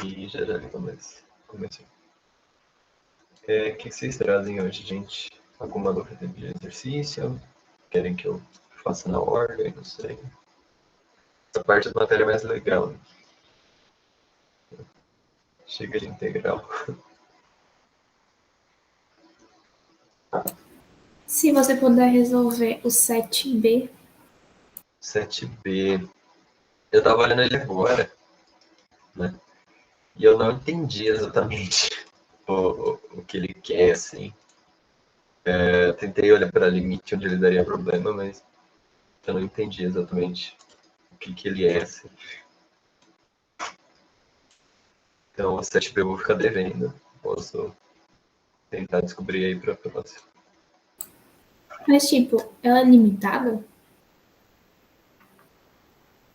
E já já começou. O que vocês trazem hoje, gente? Alguma dúvida de exercício? Querem que eu faça na ordem? Não sei. Essa parte da matéria é mais legal. Chega de integral. Se você puder resolver o 7B. 7B. Eu tava olhando ele agora, né? E eu não entendi exatamente o que ele quer, assim. Eu tentei olhar para limite onde ele daria problema, mas eu não entendi exatamente o que ele é, assim. Então, o 7B eu vou ficar devendo. Posso tentar descobrir aí para próxima. Mas, tipo, ela é limitada?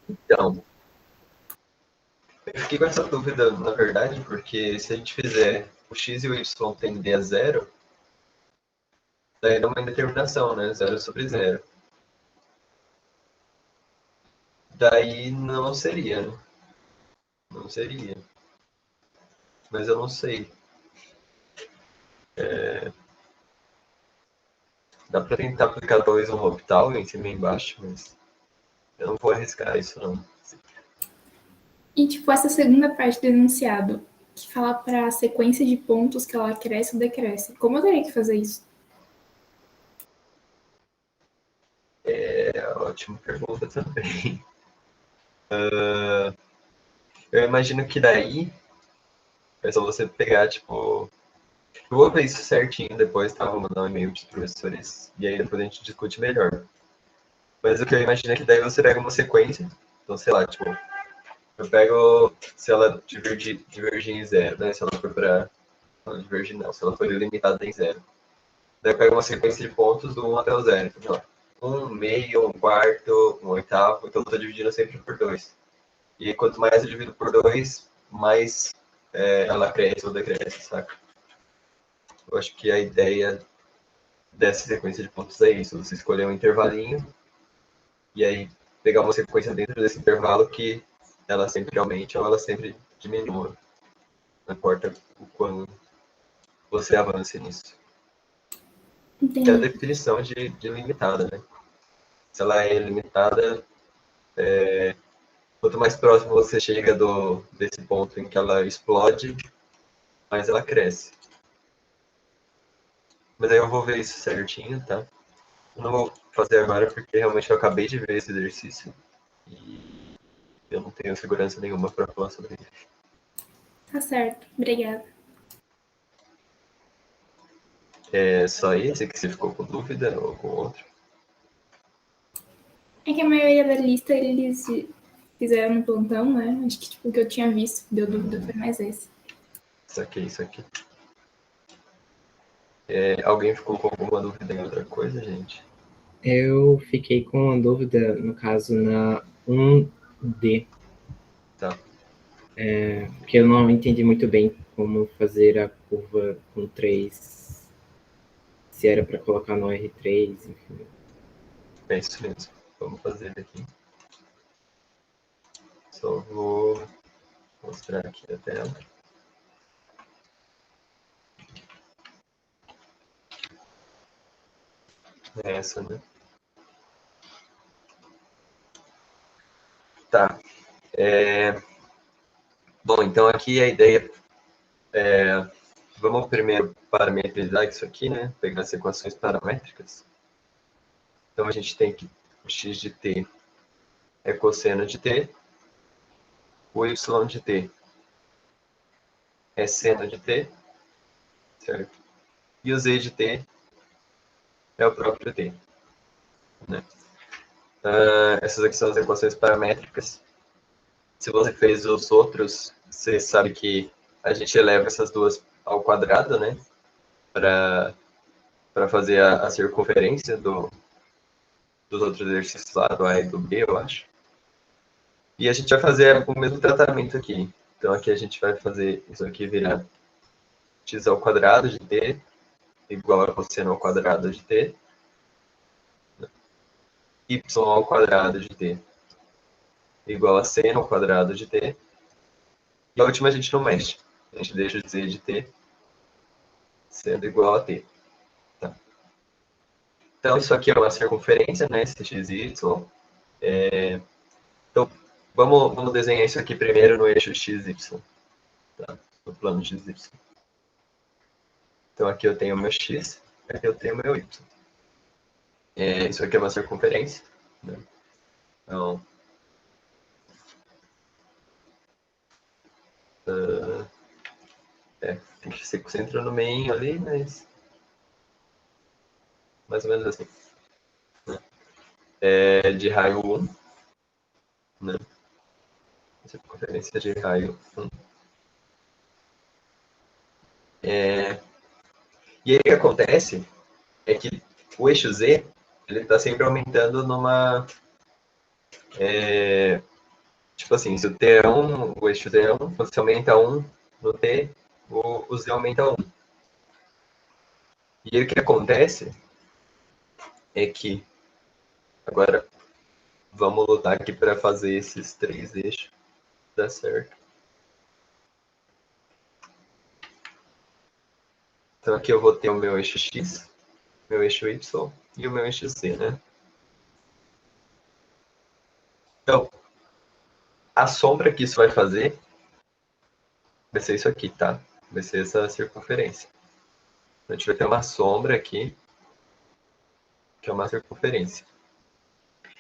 Então, eu fiquei com essa dúvida, na verdade, porque se a gente fizer o x e o y tender a zero, daí dá uma indeterminação, né? Zero sobre zero. Daí não seria, né? Não seria. Mas eu não sei. Dá para tentar aplicar talvez um L'Hopital em cima e embaixo, mas eu não vou arriscar isso, não. E, tipo, essa segunda parte do enunciado, que fala para a sequência de pontos que ela cresce ou decresce. Como eu teria que fazer isso? É ótima pergunta também. Eu imagino que daí é só você pegar, tipo. Eu vou ver isso certinho depois, tá? Vou mandar um e-mail para os professores. E aí depois a gente discute melhor. Mas o que eu imagino é que daí você pega uma sequência. Então, sei lá, tipo, eu pego se ela divergir em zero, né? Se ela for para. Não, divergir não, se ela for ilimitada em zero. Daí eu pego uma sequência de pontos do 1 até o 0. Então, um meio, um quarto, um oitavo. Então eu estou dividindo sempre por 2. E quanto mais eu divido por 2, mais ela cresce ou decresce, saca? Eu acho que a ideia dessa sequência de pontos é isso. Você escolher um intervalinho e aí pegar uma sequência dentro desse intervalo que ela sempre aumente ou ela sempre diminua. Não importa o quão você avance nisso. Que é a Entendi. definição de limitada, né? Se ela é limitada, quanto mais próximo você chega desse ponto em que ela explode, mais ela cresce. Mas aí eu vou ver isso certinho, tá? Eu não vou fazer agora porque realmente eu acabei de ver esse exercício e eu não tenho segurança nenhuma para falar sobre ele. Tá certo. Obrigada. É só esse que você ficou com dúvida ou com outro? É que a maioria da lista eles fizeram no plantão, né? Acho que tipo, o que eu tinha visto, deu dúvida, foi mais esse. Isso aqui. Alguém ficou com alguma dúvida em outra coisa, gente? Eu fiquei com uma dúvida, no caso, na 1D. Tá. Porque eu não entendi muito bem como fazer a curva com 3. Se era para colocar no R3, enfim. É isso mesmo. Vamos fazer aqui. Só vou mostrar aqui a tela. É essa, né? Tá. Bom, então aqui a ideia vamos primeiro parametrizar isso aqui, né? Pegar as equações paramétricas. Então a gente tem que o x de t é cosseno de t, o y de t é seno de t, certo? E o z de t é o próprio t, né? Essas aqui são as equações paramétricas. Se você fez os outros, você sabe que a gente eleva essas duas ao quadrado, né? Para fazer a circunferência dos outros exercícios lá, do A e do B, eu acho. E a gente vai fazer o mesmo tratamento aqui. Então aqui a gente vai fazer isso aqui virar x ao quadrado de t igual a cosseno ao quadrado de t, y ao quadrado de t igual a seno ao quadrado de t, E a última a gente não mexe. A gente deixa o z de t sendo igual a t. Tá? Então, isso aqui é uma circunferência, né? Esse x e y. Então, vamos desenhar isso aqui primeiro no eixo xy. Tá? No plano xy. Então, aqui eu tenho o meu x, aqui eu tenho o meu y. Isso aqui é uma circunferência. Né? Então, tem que ser com o centro no meio ali, mas mais ou menos assim. Né? De raio 1. Né? Circunferência de raio 1. E aí o que acontece é que o eixo z ele está sempre aumentando numa... tipo assim, se o t é 1, o eixo z é 1, quando você aumenta 1 no t, o z aumenta 1. E aí o que acontece é que... Agora, vamos lutar aqui para fazer esses 3 eixos dar certo. Então aqui eu vou ter o meu eixo x, meu eixo y e o meu eixo z, né? Então, a sombra que isso vai fazer vai ser isso aqui, tá? Vai ser essa circunferência. Então, a gente vai ter uma sombra aqui, que é uma circunferência.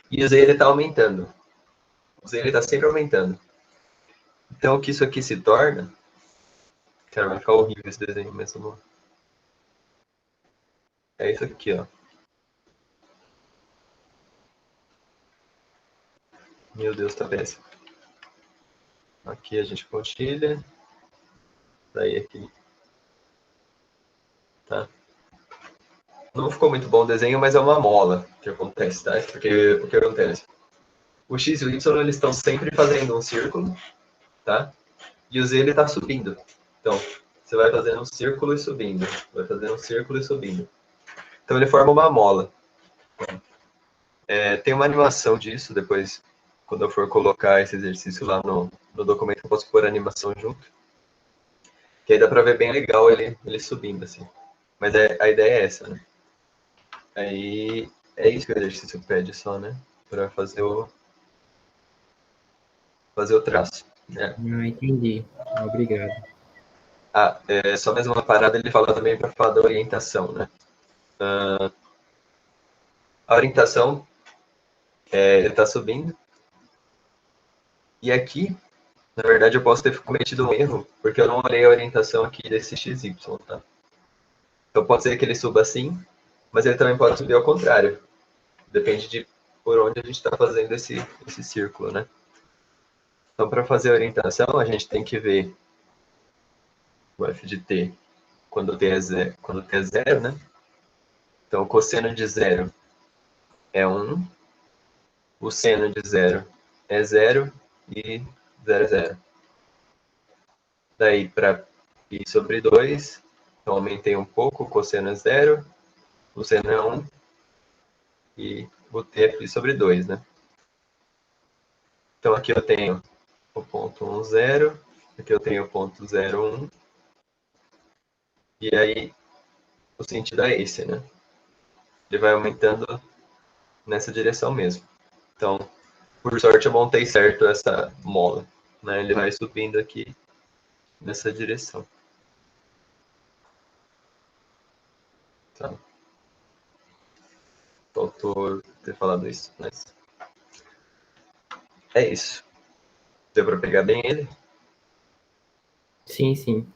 E o z ele está aumentando. O z ele está sempre aumentando. Então, o que isso aqui se torna... Cara, vai ficar horrível esse desenho, mas vamos... É isso aqui, ó. Meu Deus, tá péssimo. Aqui a gente pontilha. Daí aqui. Tá? Não ficou muito bom o desenho, mas é uma mola que acontece, tá? Porque o que acontece? O x e o y eles estão sempre fazendo um círculo, tá? E o z ele está subindo. Então, você vai fazendo um círculo e subindo. Vai fazendo um círculo e subindo. Então, ele forma uma mola. Tem uma animação disso, depois, quando eu for colocar esse exercício lá no documento, eu posso pôr a animação junto. Que aí dá para ver bem legal ele subindo, assim. Mas a ideia é essa, né? Aí, é isso que o exercício pede só, né? Para fazer o traço. Né? Entendi. Obrigado. Só mais uma parada, ele fala também para falar da orientação, né? A orientação, ele está subindo. E aqui, na verdade, eu posso ter cometido um erro, porque eu não olhei a orientação aqui desse XY, tá? Então pode ser que ele suba assim, mas ele também pode subir ao contrário. Depende de por onde a gente está fazendo esse círculo, né? Então, para fazer a orientação, a gente tem que ver o f de t quando t é zero, né? Então, o cosseno de zero é 1, o seno de zero é 0 e 0 é 0. Daí, para π sobre 2, então aumentei um pouco, o cosseno é 0, o seno é 1 e o t é π sobre 2, né? Então, aqui eu tenho o ponto 1, 0, aqui eu tenho o ponto 0, 1, e aí o sentido é esse, né? Ele vai aumentando nessa direção mesmo. Então, por sorte, eu montei certo essa mola, né? Ele vai subindo aqui nessa direção. Tá? Faltou ter falado isso, mas... É isso. Deu para pegar bem ele? Sim, sim.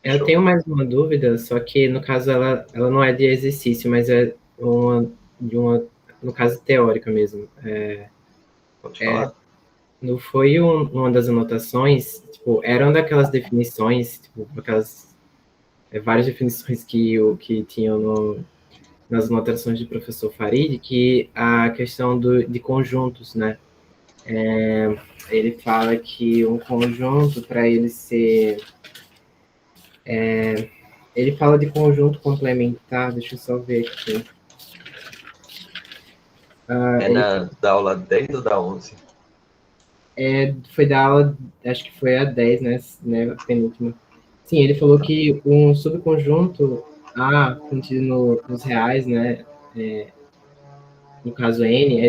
Eu Show. tenho mais uma dúvida, só que no caso ela não é de exercício, mas é no caso teórica mesmo. Pode falar? Não foi uma das anotações, tipo, eram daquelas definições, tipo, aquelas várias definições que tinham nas anotações do professor Farid, que a questão de conjuntos, né? Ele fala que um conjunto, para ele ser... ele fala de conjunto complementar, deixa eu só ver aqui. Da aula 10 ou da 11? Foi da aula, acho que foi a 10, né, a penúltima. Sim, ele falou que um subconjunto A contido nos reais, né, no caso N,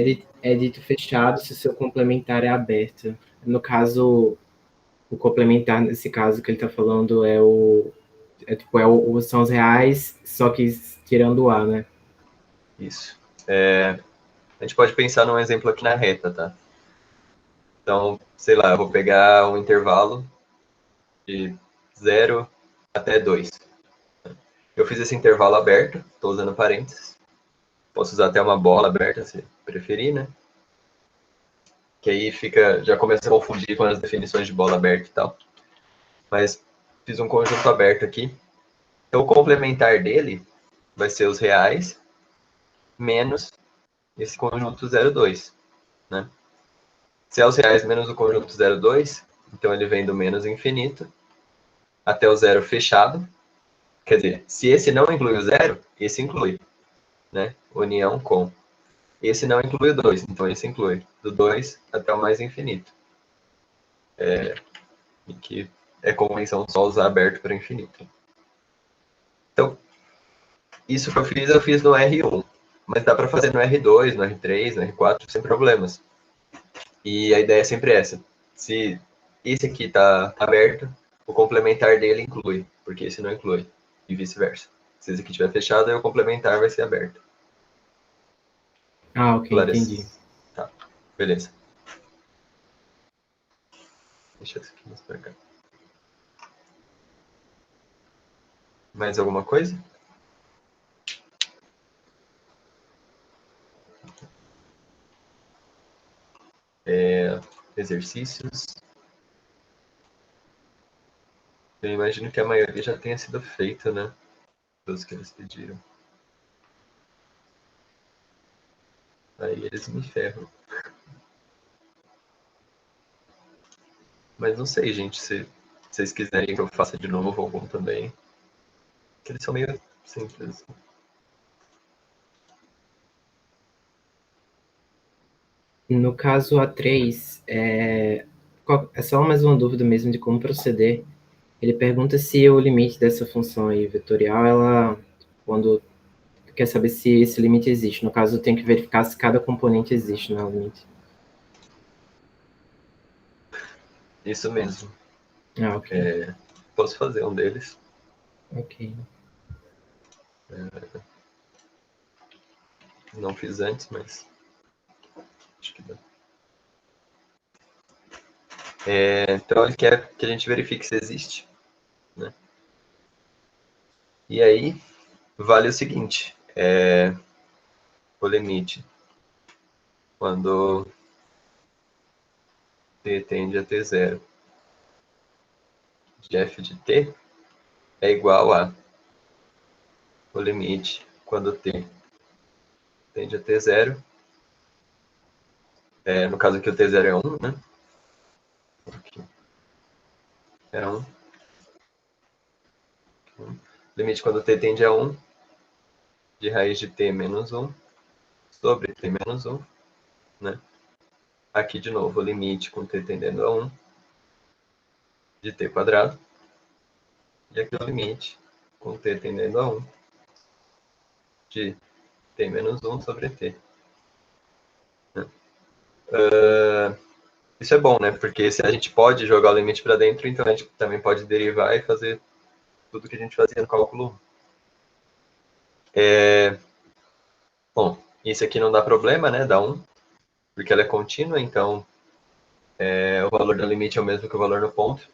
é dito fechado se o seu complementar é aberto. No caso, o complementar, nesse caso que ele está falando, são os reais, só que tirando o A, né? Isso. A gente pode pensar num exemplo aqui na reta, tá? Então, sei lá, eu vou pegar um intervalo de 0 até 2. Eu fiz esse intervalo aberto, estou usando parênteses. Posso usar até uma bola aberta, se preferir, né? Que aí já começa a confundir com as definições de bola aberta e tal. Mas fiz um conjunto aberto aqui. Então, o complementar dele vai ser os reais menos esse conjunto 0,2, né? Se é os reais menos o conjunto 0,2, então ele vem do menos infinito até o zero fechado. Quer dizer, se esse não inclui o zero, esse inclui, né? União com. Esse não inclui o 2, então esse inclui. Do 2 até o mais infinito. E que é convenção só usar aberto para infinito. Então, isso que eu fiz no R1. Mas dá para fazer no R2, no R3, no R4, sem problemas. E a ideia é sempre essa. Se esse aqui está aberto, o complementar dele inclui, porque esse não inclui. E vice-versa. Se esse aqui estiver fechado, aí o complementar vai ser aberto. Ah, ok, entendi. Tá, beleza. Deixa isso aqui mais pra cá. Mais alguma coisa? Exercícios. Eu imagino que a maioria já tenha sido feita, né? Dos que eles pediram. Aí eles me ferram. Mas não sei, gente, se vocês quiserem que eu faça de novo algum também. Que eles são meio simples. No caso A3, é só mais uma dúvida mesmo de como proceder. Ele pergunta se o limite dessa função aí vetorial, quando quer saber se esse limite existe. No caso, eu tenho que verificar se cada componente existe no limite. Isso mesmo. Ah, ok. Posso fazer um deles. Ok. Não fiz antes, mas acho que dá. Então ele quer que a gente verifique se existe, né? E aí vale o seguinte, o limite quando t tende a t zero de f de t é igual a o limite quando t tende a t zero, no caso aqui o t zero é 1, né? Aqui. É 1. Limite quando t tende a 1 de raiz de t menos 1 sobre t menos 1, né? Aqui de novo o limite com t tendendo a 1 de t quadrado. E aqui o limite com t tendendo a 1 de t menos 1 sobre t. Isso é bom, né? Porque se a gente pode jogar o limite para dentro, então a gente também pode derivar e fazer tudo que a gente fazia no cálculo 1. Bom, isso aqui não dá problema, né? Dá 1, porque ela é contínua, então o valor do limite é o mesmo que o valor no ponto.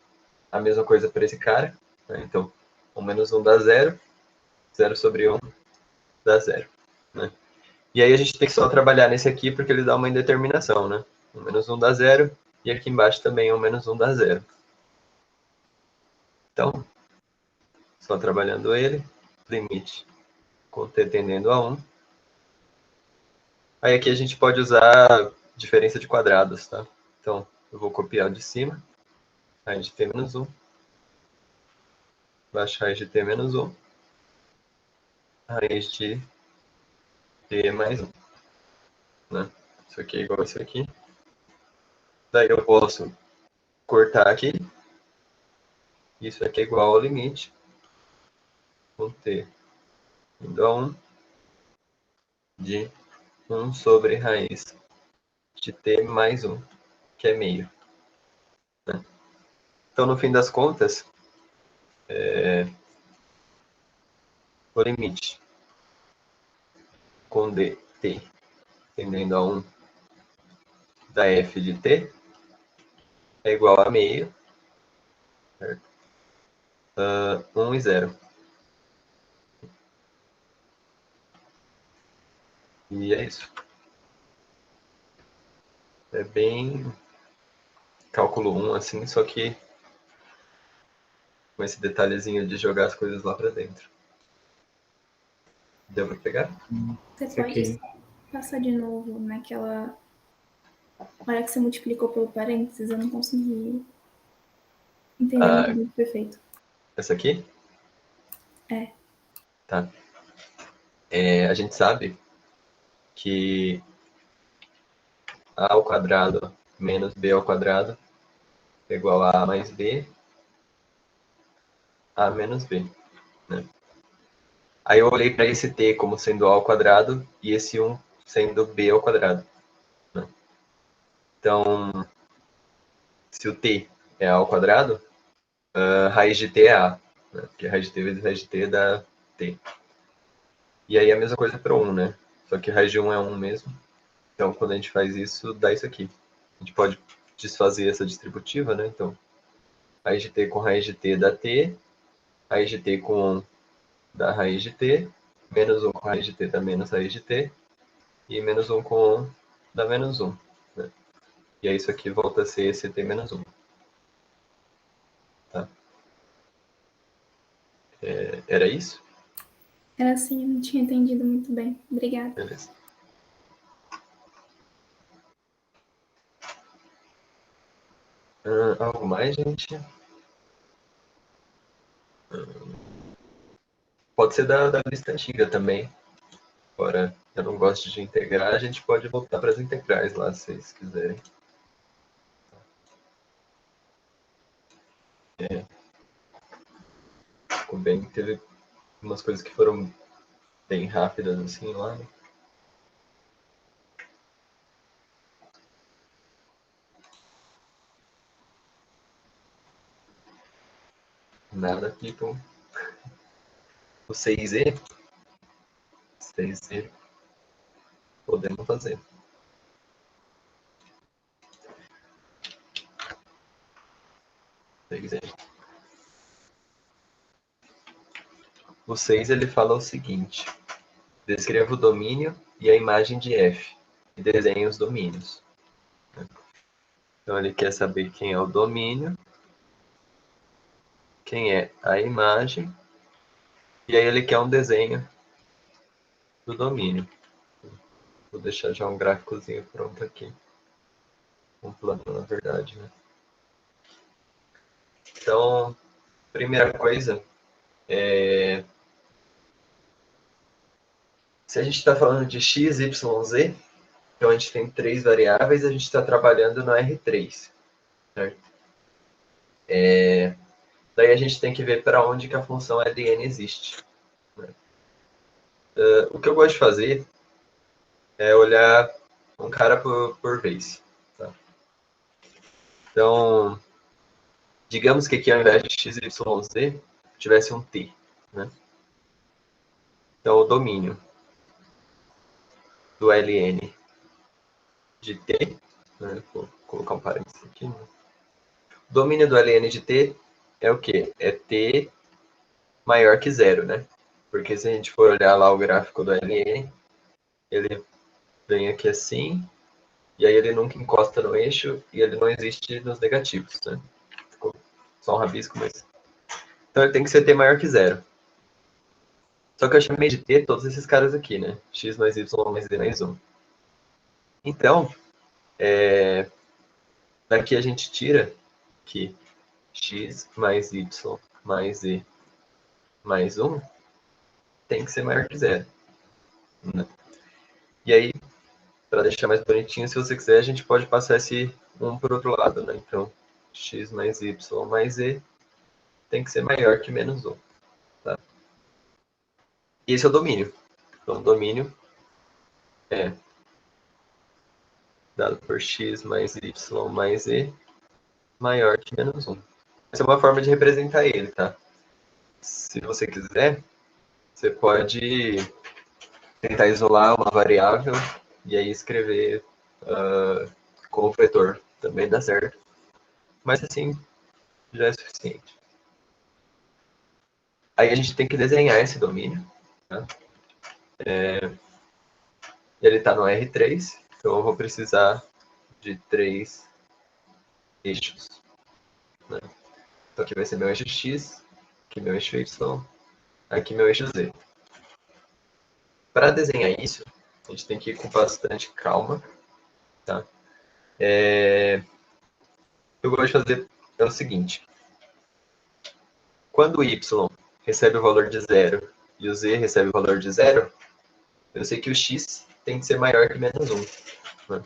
A mesma coisa para esse cara. Né? Então, 1 menos 1 dá 0. 0 sobre 1 dá 0. Né? E aí a gente tem que só trabalhar nesse aqui, porque ele dá uma indeterminação, né? 1 menos 1 dá 0. E aqui embaixo também 1 menos 1 dá 0. Então, só trabalhando ele, limite com t tendendo a 1. Aí aqui a gente pode usar diferença de quadrados, tá? Então, eu vou copiar o de cima, raiz de t menos 1, baixo raiz de t menos 1, raiz de t mais 1. Né? Isso aqui é igual a isso aqui. Daí eu posso cortar aqui. Isso aqui é igual ao limite com t indo a 1 de 1 sobre raiz de t mais 1, que é meio. Né? Então, no fim das contas, o limite com dt tendendo a 1 da f de t é igual a meio, certo? 1 e 0. E é isso. É bem cálculo 1, assim, só que com esse detalhezinho de jogar as coisas lá para dentro. Deu para pegar? Você Isso pode aqui. passar de novo naquela hora que você multiplicou pelo parênteses? Eu não consegui entender muito bem o que foi feito. Essa aqui? É. Tá. A gente sabe que a ao quadrado menos b ao quadrado é igual a mais b, a menos b. Né? Aí eu olhei para esse t como sendo a ao quadrado e esse 1 sendo b ao quadrado. Né? Então, se o t é a ao quadrado, a raiz de t é a. Né? Porque raiz de t vezes raiz de t dá t. E aí a mesma coisa para 1, né? Só que raiz de 1 é 1 mesmo. Então, quando a gente faz isso, dá isso aqui. A gente pode desfazer essa distributiva, né? Então, raiz de t com raiz de t dá t, raiz de t com 1 dá raiz de t, menos 1 com raiz de t dá menos raiz de t, e menos 1 com 1 dá menos 1. Né? E aí isso aqui volta a ser esse t menos 1. Tá? Era isso? Era assim, eu não tinha entendido muito bem. Obrigada. Beleza. Algo mais, gente? Pode ser da lista antiga também. Agora, eu não gosto de integrar, a gente pode voltar para as integrais lá, se vocês quiserem. Ficou bem, teve umas coisas que foram bem rápidas assim lá. Né? Nada, people. O 6E, 6E, podemos fazer. O 6 ele fala o seguinte: descreva o domínio e a imagem de F e desenhe os domínios. Então ele quer saber quem é o domínio, quem é a imagem, e aí ele quer um desenho do domínio. Vou deixar já um gráficozinho pronto aqui. Um plano, na verdade, né? Então, primeira coisa, se a gente está falando de x, y, z, então a gente tem 3 variáveis, a gente está trabalhando no R3, certo? Daí a gente tem que ver para onde que a função ln existe. Né? O que eu gosto de fazer é olhar um cara por vez. Tá? Então, digamos que aqui ao invés de x, y, z, tivesse um t. Né? Então, o domínio do ln de t, né? Vou colocar um parênteses aqui. Né? O domínio do ln de t é o quê? É t maior que zero, né? Porque se a gente for olhar lá o gráfico do ln, ele vem aqui assim, e aí ele nunca encosta no eixo e ele não existe nos negativos, né? Ficou só um rabisco, mas... Então ele tem que ser t maior que zero. Só que eu chamei de t todos esses caras aqui, né? X mais y mais z mais 1. Então, daqui a gente tira que x mais y mais z mais 1 tem que ser maior que zero. Né? E aí, para deixar mais bonitinho, se você quiser, a gente pode passar esse um para o outro lado, né? Então, x mais y mais z tem que ser maior que menos 1. Tá? E esse é o domínio. Então, o domínio é dado por x mais y mais z maior que menos 1. Essa é uma forma de representar ele, tá? Se você quiser, você pode tentar isolar uma variável e aí escrever com o vetor. Também dá certo. Mas assim, já é suficiente. Aí a gente tem que desenhar esse domínio. Tá? Ele está no R3, então eu vou precisar de 3 eixos. Né? Então aqui vai ser meu eixo X, aqui meu eixo Y, aqui meu eixo Z. Para desenhar isso, a gente tem que ir com bastante calma. Tá? Eu gosto de fazer o seguinte. Quando o Y recebe o valor de 0 e o Z recebe o valor de 0, eu sei que o X tem que ser maior que menos 1. Né?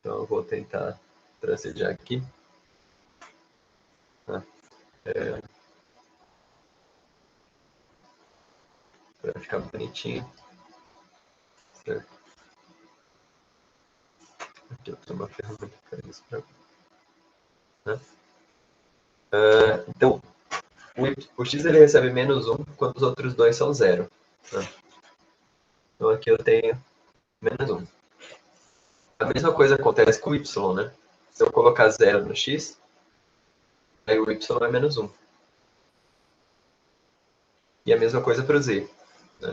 Então eu vou tentar tracejar aqui. Tá? Para ficar bonitinho. Certo? Aqui eu tenho uma ferramenta para isso. Né? Então, o x ele recebe menos 1 quando os outros dois são 0. Né? Então aqui eu tenho menos 1. A mesma coisa acontece com o y, né? Se eu colocar 0 no x, aí o y é menos 1. E a mesma coisa para o z. Né?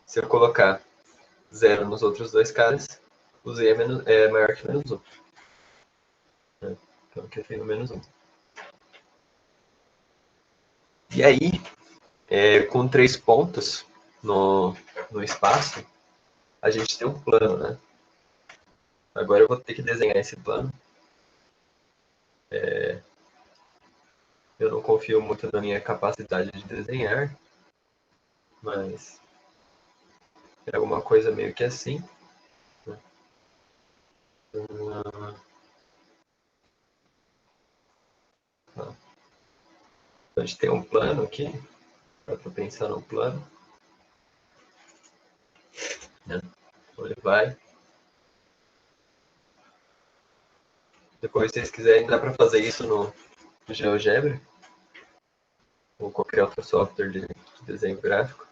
Se eu colocar 0 nos outros dois caras, o z é maior que menos 1. Né? Então aqui eu tenho menos 1. E aí, com 3 pontos no espaço, a gente tem um plano, né? Agora eu vou ter que desenhar esse plano. Eu não confio muito na minha capacidade de desenhar, mas é alguma coisa meio que assim. Né? Então, a gente tem um plano aqui, dá para pensar no plano. Né? Então ele vai. Depois, se vocês quiserem, dá para fazer isso no GeoGebra ou qualquer outro software de desenho gráfico.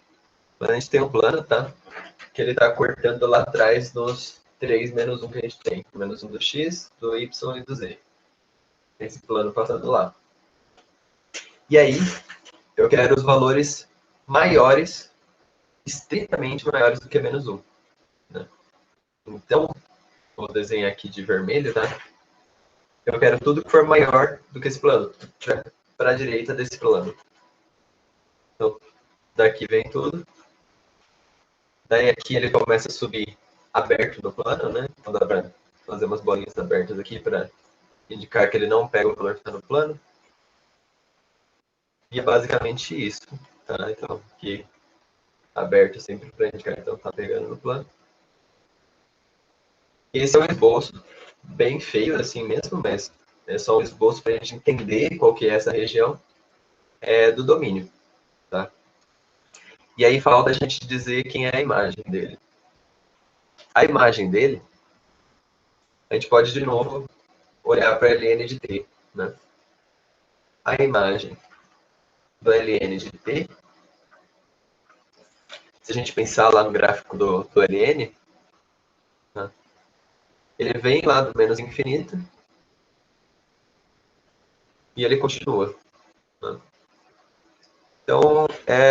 Mas a gente tem um plano, tá? Que ele está cortando lá atrás nos 3 menos 1 que a gente tem. Menos 1 do x, do y e do z. Esse plano passando lá. E aí, eu quero os valores maiores, estritamente maiores do que menos 1. Né? Então, vou desenhar aqui de vermelho, tá? Eu quero tudo que for maior do que esse plano, para a direita desse plano. Então, daqui vem tudo. Daí aqui ele começa a subir aberto no plano, né? Então dá para fazer umas bolinhas abertas aqui para indicar que ele não pega o valor que está no plano. E é basicamente isso. Tá? Então, aqui aberto sempre para indicar que então está pegando no plano. Esse é um esboço bem feio assim mesmo, mas é só um esboço para a gente entender qual que é essa região do domínio. Tá? E aí falta a gente dizer quem é a imagem dele. A imagem dele, a gente pode de novo olhar para ln de t. Né? A imagem do ln de t, se a gente pensar lá no gráfico do ln, né? Ele vem lá do menos infinito e ele continua. Né? Então,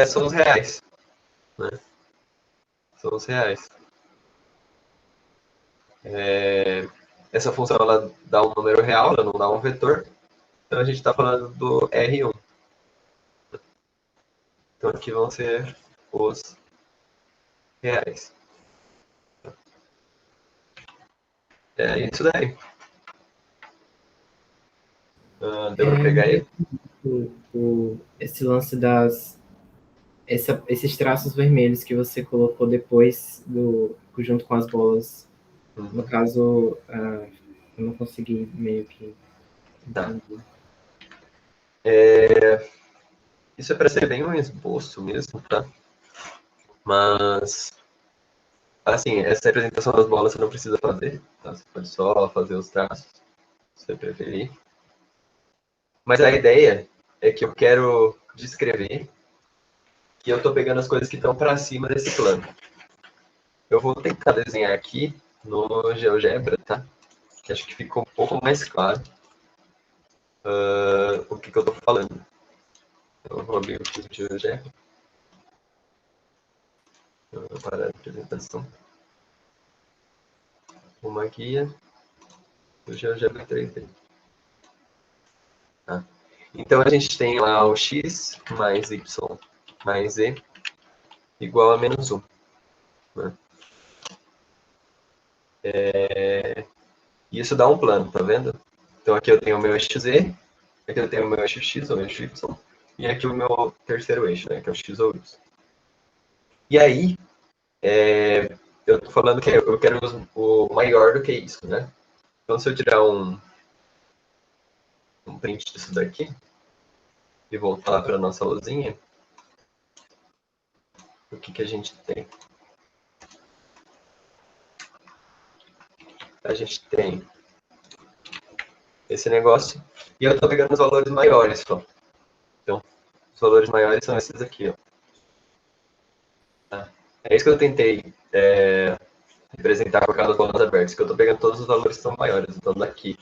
são os reais. Né? São os reais. Essa função ela dá um número real, ela não dá um vetor. Então a gente está falando do R1. Então aqui vão ser os reais. É isso daí. Deu para pegar aí? Esse lance esses traços vermelhos que você colocou depois junto com as bolas. No caso, Eu não consegui meio que Tá. entender. Isso é para ser bem um esboço mesmo, tá? Mas, assim, essa representação das bolas você não precisa fazer, tá? Você pode só fazer os traços, se você preferir. Mas a ideia é que eu quero descrever que eu estou pegando as coisas que estão para cima desse plano. Eu vou tentar desenhar aqui no GeoGebra, tá? Que acho que ficou um pouco mais claro o que eu estou falando. Então, eu vou abrir o GeoGebra. Para a apresentação. Uma guia do GeoGebra 3D. Tá? Então, a gente tem lá o x mais y mais z igual a menos 1. Né? E isso dá um plano, tá vendo? Então, aqui eu tenho o meu eixo z, aqui eu tenho o meu eixo x ou eixo y, e aqui o meu terceiro eixo, né, que é o x ou y. E aí, eu estou falando que eu quero o maior do que isso, né? Então, se eu tirar um print disso daqui e voltar para a nossa luzinha, o que a gente tem? A gente tem esse negócio e eu estou pegando os valores maiores só. Então, os valores maiores são esses aqui, ó. Tá? É isso que eu tentei representar com aquelas bolas abertas, que eu estou pegando todos os valores que são maiores. Então, daqui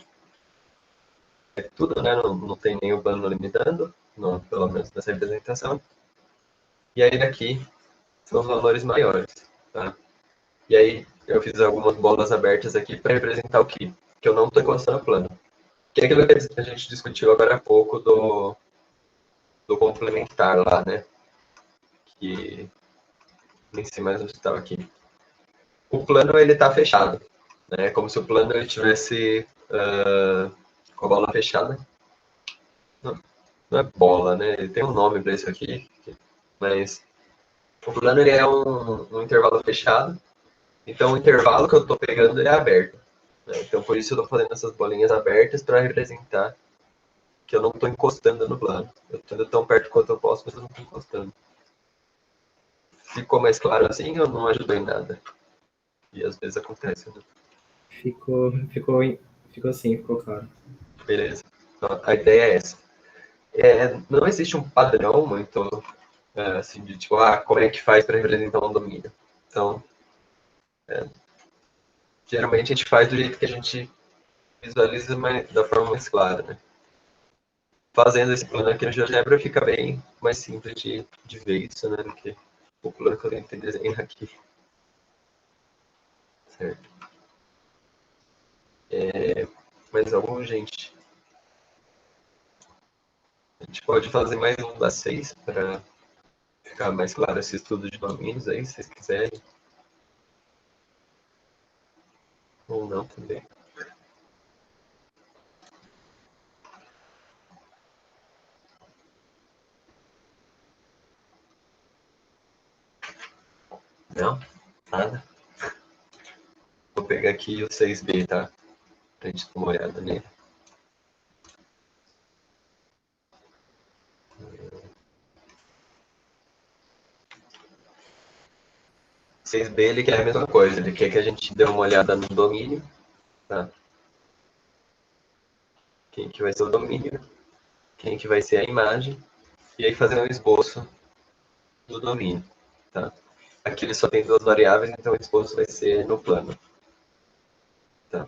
é tudo, né? Não tem nenhum plano limitando, não, pelo menos nessa representação. E aí daqui são os valores maiores, tá? E aí eu fiz algumas bolas abertas aqui para representar o que? Que eu não estou encostando o plano. Que é aquilo que a gente discutiu agora há pouco do complementar lá, né? Que nem sei mais onde estava aqui. O plano ele está fechado, né? Como se o plano ele tivesse com a bola fechada. Não é bola, né? Ele tem um nome para isso aqui, mas o plano ele é um intervalo fechado. Então o intervalo que eu estou pegando ele é aberto. Né? Então por isso eu estou fazendo essas bolinhas abertas para representar que eu não estou encostando no plano. Eu estou indo tão perto quanto eu posso, mas eu não estou encostando. Ficou mais claro assim ou não ajudou em nada? E às vezes acontece, né? Ficou sim, ficou claro. Beleza. Então, a ideia é essa. Não existe um padrão muito assim de tipo, como é que faz para representar um domínio. Então, geralmente a gente faz do jeito que a gente visualiza da forma mais clara, né? Fazendo esse plano aqui no GeoGebra fica bem mais simples de ver isso, né? Do que o plano que eu tentei desenhar aqui. Certo? Mais algum, gente? A gente pode fazer mais um das 6 para ficar mais claro esse estudo de domínios aí, se vocês quiserem. Ou não também. Não? Nada? Vou pegar aqui o 6B, tá? Pra gente dar uma olhada nele. O 6B ele quer a mesma coisa, ele quer que a gente dê uma olhada no domínio, tá? Quem que vai ser o domínio, quem que vai ser a imagem, e aí fazer um esboço do domínio, tá? Aqui ele só tem duas variáveis, então o esboço vai ser no plano. Tá?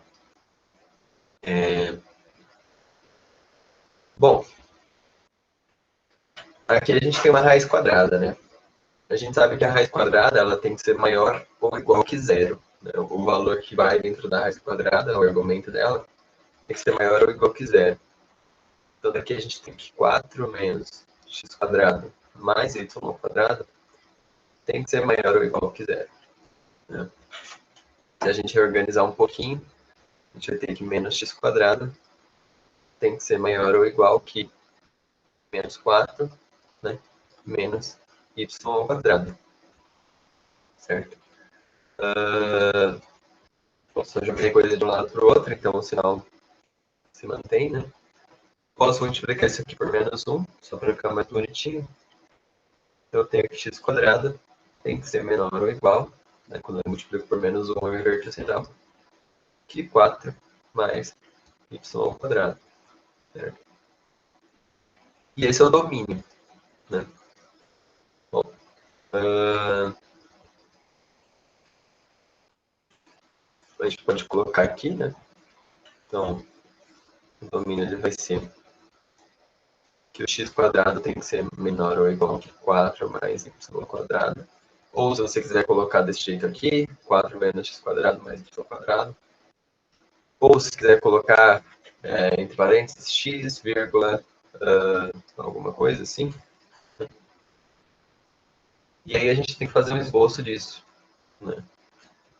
Bom, aqui a gente tem uma raiz quadrada, né? A gente sabe que a raiz quadrada ela tem que ser maior ou igual que zero. Né? O valor que vai dentro da raiz quadrada, o argumento dela, tem que ser maior ou igual que zero. Então daqui a gente tem que 4 menos x quadrado mais y quadrado tem que ser maior ou igual que zero. Né? Se a gente reorganizar um pouquinho, a gente vai ter que menos x quadrado tem que ser maior ou igual que menos 4, né? Menos y quadrado. Certo? Só joguei coisa de um lado para o outro, então o sinal se mantém, né? Posso multiplicar isso aqui por menos 1, só para ficar mais bonitinho. Eu tenho que x quadrado tem que ser menor ou igual, né? Quando eu multiplico por menos 1, eu inverto o sinal, que 4 mais y ao quadrado. Certo? E esse é o domínio, né? Bom, a gente pode colocar aqui, né? Então, o domínio ele vai ser que o x quadrado tem que ser menor ou igual que 4 mais y ao quadrado. Ou se você quiser colocar desse jeito aqui, 4 menos x quadrado mais y ao quadrado. Ou se quiser colocar entre parênteses x, vírgula, alguma coisa assim. E aí a gente tem que fazer um esboço disso, né?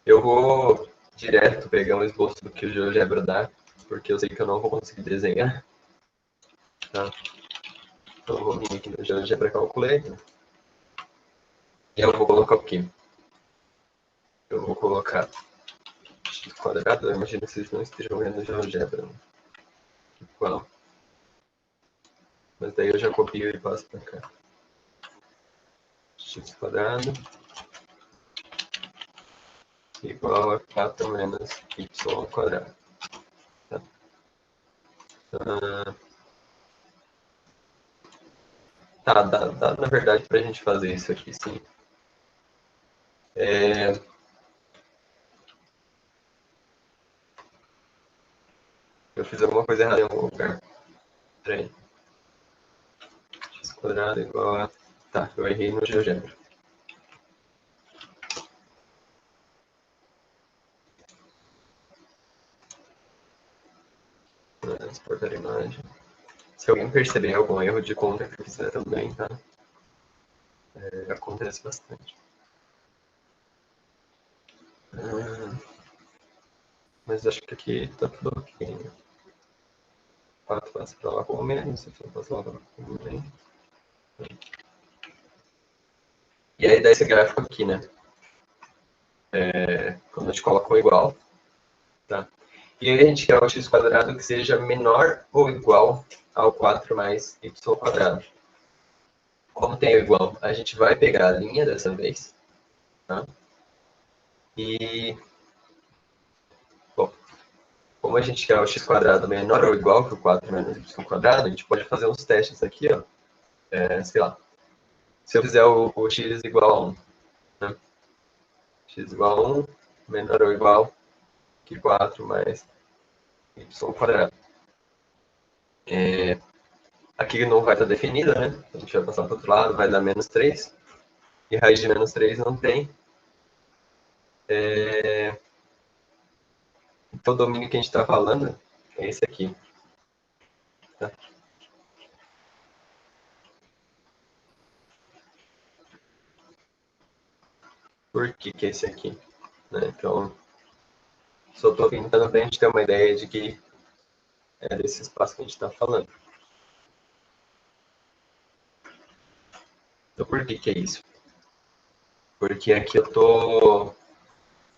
Eu vou direto pegar um esboço do que o GeoGebra dá, porque eu sei que eu não vou conseguir desenhar. Tá? Então eu vou vir aqui no GeoGebra Calculator. E eu vou colocar o quê? Eu vou colocar x quadrado, eu imagino que vocês não estejam vendo o GeoGebra. Né? Igual. Mas daí eu já copio e passo para cá. X quadrado igual a 4 menos y ao quadrado. Tá? Dá na verdade para a gente fazer isso aqui, sim. Eu fiz alguma coisa errada em algum lugar. Peraí. X quadrado igual a... Tá, eu errei no GeoGebra. Exportar a imagem. Se alguém perceber algum erro de conta que eu fizer também, tá? Acontece bastante. Mas acho que aqui tá tudo ok. Né? 4 passa para lá como menos, y passa lá como menos. E aí dá esse gráfico aqui, né? Quando a gente coloca o igual, tá? E aí a gente quer o x quadrado que seja menor ou igual ao 4 mais y ao quadrado. Como tem o igual, a gente vai pegar a linha dessa vez, tá? E, bom, como a gente quer o x quadrado menor ou igual que o 4 menos y quadrado, a gente pode fazer uns testes aqui, ó. Sei lá, se eu fizer o x igual a 1, né? X igual a 1, menor ou igual que 4 mais y ao quadrado. Aqui não vai estar definida, né? A gente vai passar para o outro lado, vai dar menos 3. E raiz de menos 3 não tem. Então o domínio que a gente está falando é esse aqui. Tá? Por que é esse aqui? Né? Então, só estou pintando para a gente ter uma ideia de que é desse espaço que a gente está falando. Então, por que é isso? Porque aqui eu estou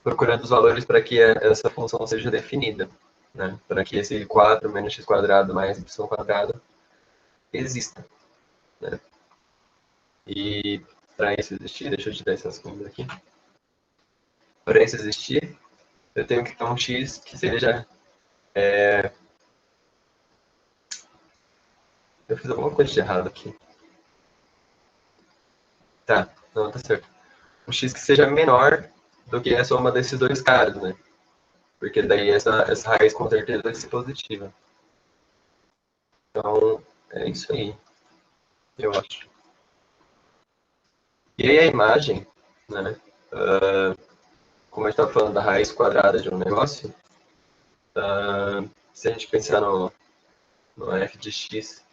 procurando os valores para que essa função seja definida. Né? Para que esse 4 menos x quadrado mais y quadrado exista. Né? E para isso existir, deixa eu tirar essas coisas aqui. Para isso existir, eu tenho que ter um x que seja... Eu fiz alguma coisa de errado aqui. Tá, não, tá certo. Um x que seja menor do que a soma desses dois caras, né? Porque daí essa raiz com certeza vai ser positiva. Então, é isso aí, eu acho. E aí a imagem, né? Como a gente está falando da raiz quadrada de um negócio, se a gente pensar no f de x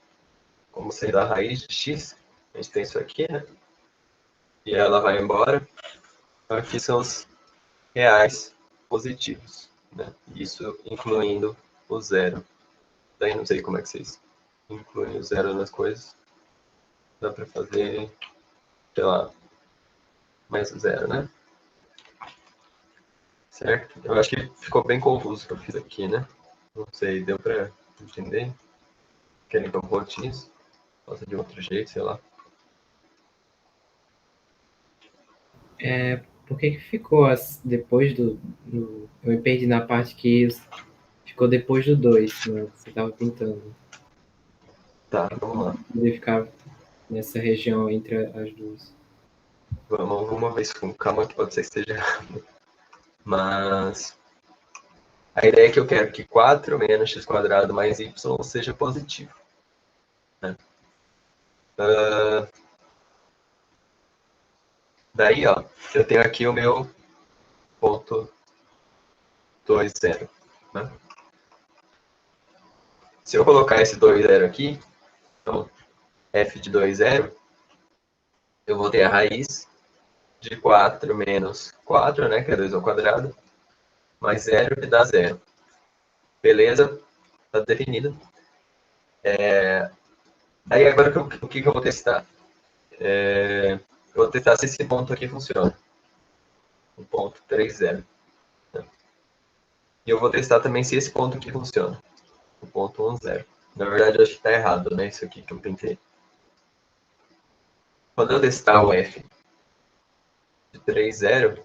como sendo a raiz de x, a gente tem isso aqui, né? E ela vai embora. Então aqui são os reais positivos, né? Isso incluindo o zero. Daí não sei como é que vocês incluem o zero nas coisas. Dá para fazer, sei lá, mais o zero, né? Certo? Eu acho que ficou bem confuso o que eu fiz aqui, né? Não sei, deu pra entender? Querem que eu volte nisso? Faça de outro jeito, sei lá. Por que que ficou depois eu me perdi na parte que ficou depois do 2, né? Você estava pintando. Tá, vamos lá. Ele ficar nessa região entre as duas. Vamos ver isso com calma, que pode ser que esteja errado. Mas a ideia é que eu quero que 4 menos x² mais y seja positivo. Né? Daí, ó, eu tenho aqui o meu ponto 2, 0. Né? Se eu colocar esse 2, 0 aqui, então f de 2, 0, eu vou ter a raiz de 4 menos 4, né, que é 2 ao quadrado, mais 0, que dá 0. Beleza? Está definido. Aí agora o que eu vou testar? Eu vou testar se esse ponto aqui funciona. O ponto 3, 0. E eu vou testar também se esse ponto aqui funciona. O ponto 1, 0. Na verdade, eu acho que está errado, né? Isso aqui que eu pintei. Quando eu testar o f de 3, 0,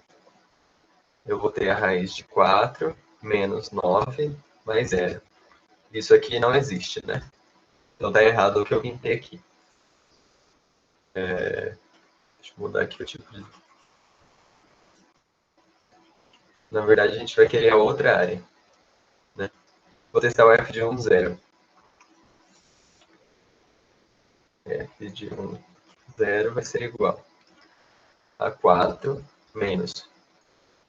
eu vou ter a raiz de 4 menos 9 mais 0. Isso aqui não existe, né? Então tá errado o que eu pintei aqui. Deixa eu mudar aqui o tipo de... Na verdade, a gente vai querer a outra área. Né? Vou testar o f de 1, 0. F de 1, 0 vai ser igual a 4 menos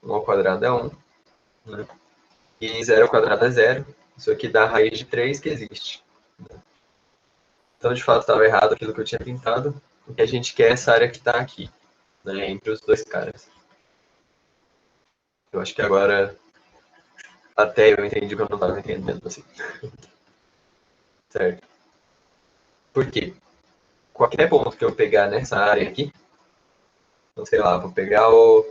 1 ao quadrado é 1. Né? E 0 ao quadrado é 0. Isso aqui dá a raiz de 3 que existe. Né? Então, de fato, estava errado aquilo que eu tinha pintado. O que a gente quer é essa área que está aqui, né, entre os dois caras. Eu acho que agora até eu entendi o que eu não estava entendendo, assim. Certo? Por quê? Qualquer ponto que eu pegar nessa área aqui, então, sei lá, vou pegar o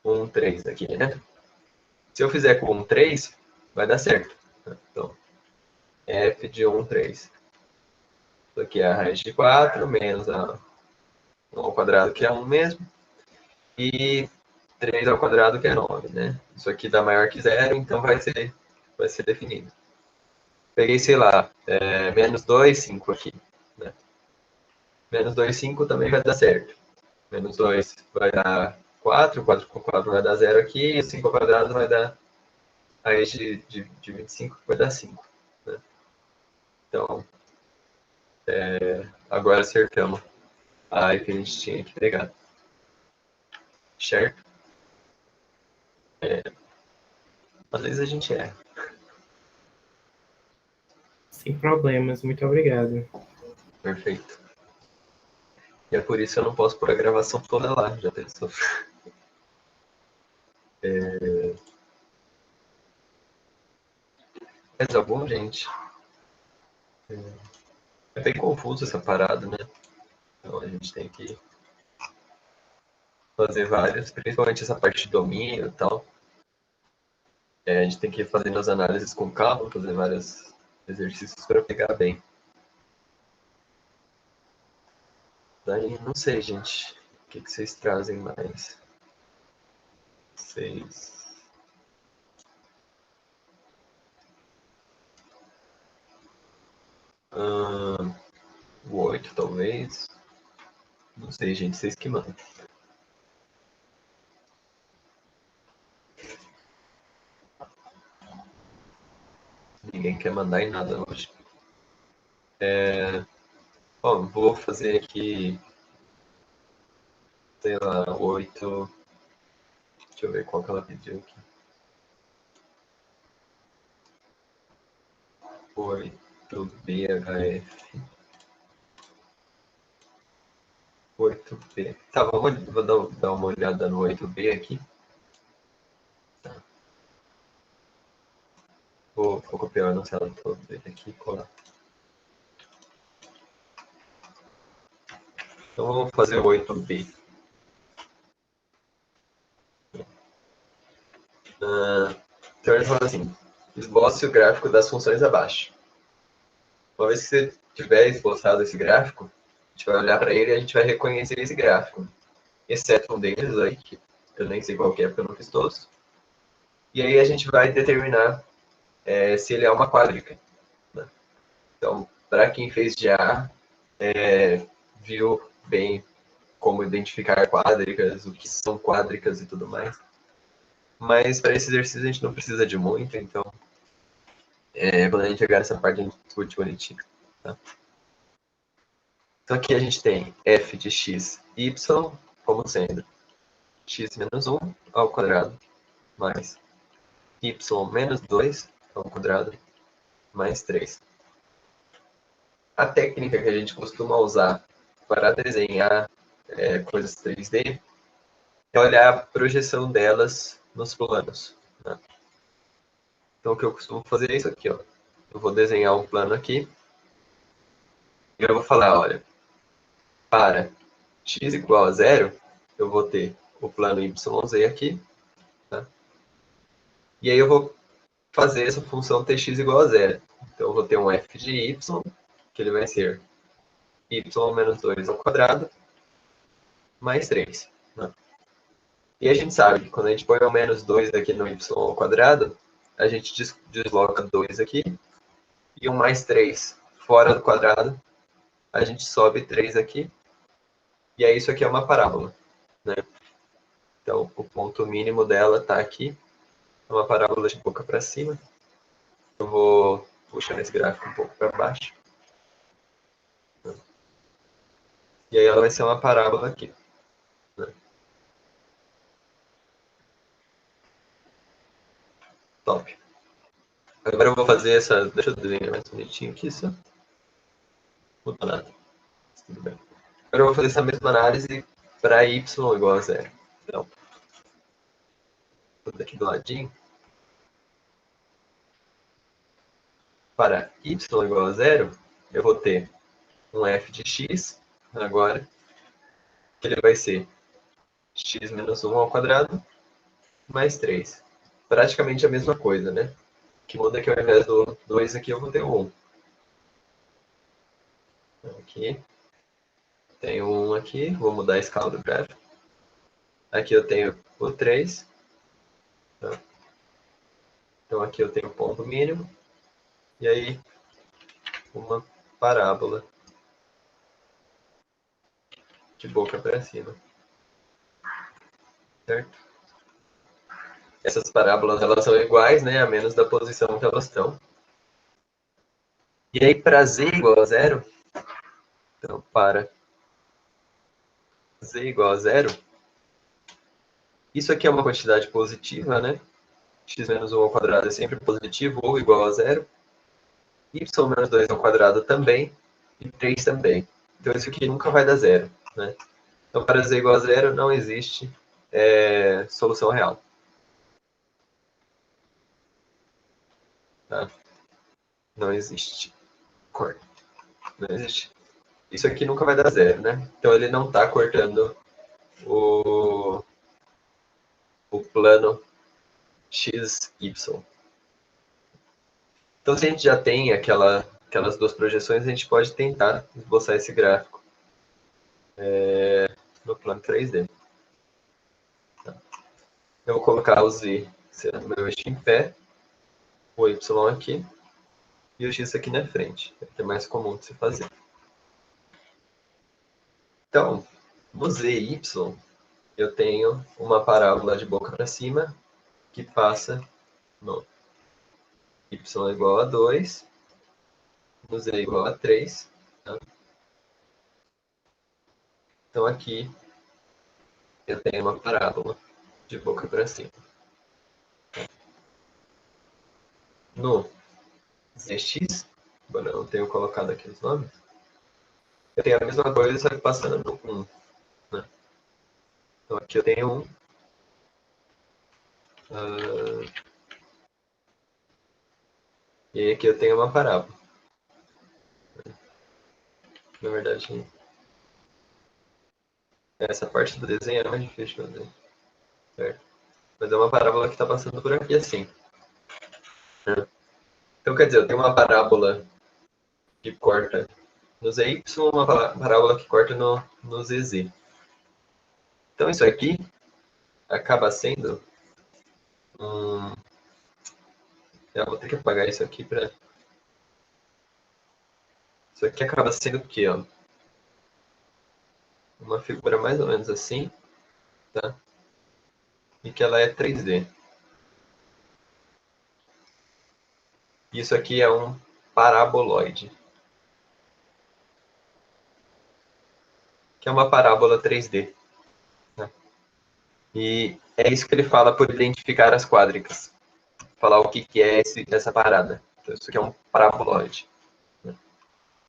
1, 3 aqui, né? Se eu fizer com 1, 3, vai dar certo. Então, f de 1, 3. Isso aqui é a raiz de 4, menos a 1 ao quadrado, que é 1 mesmo, e 3 ao quadrado, que é 9, né? Isso aqui dá maior que 0, então vai ser definido. Peguei, sei lá, menos 2, 5 aqui. Né? Menos 2, 5 também vai dar certo. Menos 2 vai dar 4, 4 com 4 vai dar 0 aqui, e 5 ao quadrado vai dar a raiz de 25, que vai dar 5. Né? Então, agora acertamos a área que a gente tinha que pegar. Certo? Às vezes a gente erra. Sem problemas, muito obrigado. Perfeito. E é por isso que eu não posso pôr a gravação toda lá, já pensou? Mas é bom, gente. É bem confuso essa parada, né? Então a gente tem que fazer várias, principalmente essa parte de domínio e tal. A gente tem que ir fazendo as análises com calma, fazer vários exercícios para pegar bem. Daí, não sei, gente. O que vocês trazem mais? Vocês... O 8, talvez. Não sei, gente. Vocês que mandam. Ninguém quer mandar em nada hoje. Bom, vou fazer aqui, sei lá, 8. Deixa eu ver qual que ela pediu aqui. 8 BHF. 8B. Tá, vou dar uma olhada no 8B aqui. Tá. Vou copiar o enunciado todo dele aqui e colar. Então vamos fazer o 8B. fala assim, esboce o gráfico das funções abaixo. Uma vez que você tiver esboçado esse gráfico, a gente vai olhar para ele e a gente vai reconhecer esse gráfico. Exceto um deles aí, que eu nem sei qual que é, porque eu não fiz todos. E aí a gente vai determinar se ele é uma quádrica. Né? Então, para quem fez já, viu bem como identificar quádricas, o que são quádricas e tudo mais. Mas para esse exercício a gente não precisa de muito, então quando a gente chegar nessa parte a gente discute bonitinho. Tá? Então aqui a gente tem f de x, y, como sendo x menos 1 ao quadrado mais y menos 2 ao quadrado mais 3. A técnica que a gente costuma usar para desenhar coisas 3D é olhar a projeção delas nos planos. Né? Então o que eu costumo fazer é isso aqui. Ó. Eu vou desenhar um plano aqui e eu vou falar, olha, para x igual a 0, eu vou ter o plano YZ aqui. Tá? E aí eu vou fazer essa função tx igual a 0. Então eu vou ter um f de y, que ele vai ser y menos 2 ao quadrado, mais 3. Né? E a gente sabe que quando a gente põe o menos 2 aqui no y ao quadrado, a gente desloca 2 aqui, e um mais 3 fora do quadrado, a gente sobe 3 aqui, e aí isso aqui é uma parábola. Né? Então o ponto mínimo dela está aqui, é uma parábola de boca para cima. Eu vou puxar esse gráfico um pouco para baixo. E aí ela vai ser uma parábola aqui. Né? Top. Agora eu vou fazer essa... Deixa eu desenhar mais bonitinho aqui, só. Não muda nada. Tudo bem. Agora eu vou fazer essa mesma análise para y igual a 0. Então, tudo aqui do ladinho. Para y igual a 0, eu vou ter um f de x agora, que ele vai ser x menos 1 ao quadrado, mais 3. Praticamente a mesma coisa, né? O que muda é que ao invés do 2 aqui, eu vou ter o 1. Aqui. Tenho 1 aqui, vou mudar a escala do gráfico. Aqui eu tenho o 3. Tá? Então aqui eu tenho o ponto mínimo. E aí, uma parábola de boca para cima. Certo? Essas parábolas elas são iguais, né, a menos da posição que elas estão. E aí, para z igual a 0, então, para z igual a 0, isso aqui é uma quantidade positiva, né? X menos 1 ao quadrado é sempre positivo ou igual a 0. Y menos 2 ao quadrado também, e 3 também. Então, isso aqui nunca vai dar 0, né? Então, para z igual a 0, não existe solução real. Tá? Não existe. Corta. Não existe. Isso aqui nunca vai dar 0, né? Então, ele não está cortando o plano x, y. Então, se a gente já tem aquelas duas projeções, a gente pode tentar esboçar esse gráfico no plano 3D. Tá. Eu vou colocar o z sendo meu eixo em pé, o y aqui e o x aqui na frente, que é mais comum de se fazer. Então, no z e y, eu tenho uma parábola de boca para cima que passa no y igual a 2, no z igual a 3. Tá? Então, aqui eu tenho uma parábola de boca para cima. No zx, agora eu não tenho colocado aqui os nomes, eu tenho a mesma coisa, só que passando no 1. Né? Então, aqui eu tenho 1. E aí aqui eu tenho uma parábola. Na verdade, essa parte do desenho é mais difícil de fazer. Certo? Mas é uma parábola que está passando por aqui assim. quer dizer, eu tenho uma parábola que corta no ZY, uma parábola que corta no ZZ. Então, isso aqui acaba sendo eu vou ter que apagar isso aqui para... Isso aqui acaba sendo o quê, ó? Uma figura mais ou menos assim, tá? E que ela é 3D. Isso aqui é um paraboloide, que é uma parábola 3D. Tá? E é isso que ele fala por identificar as quádricas. Falar o que é essa parada. Então, isso aqui é um paraboloide.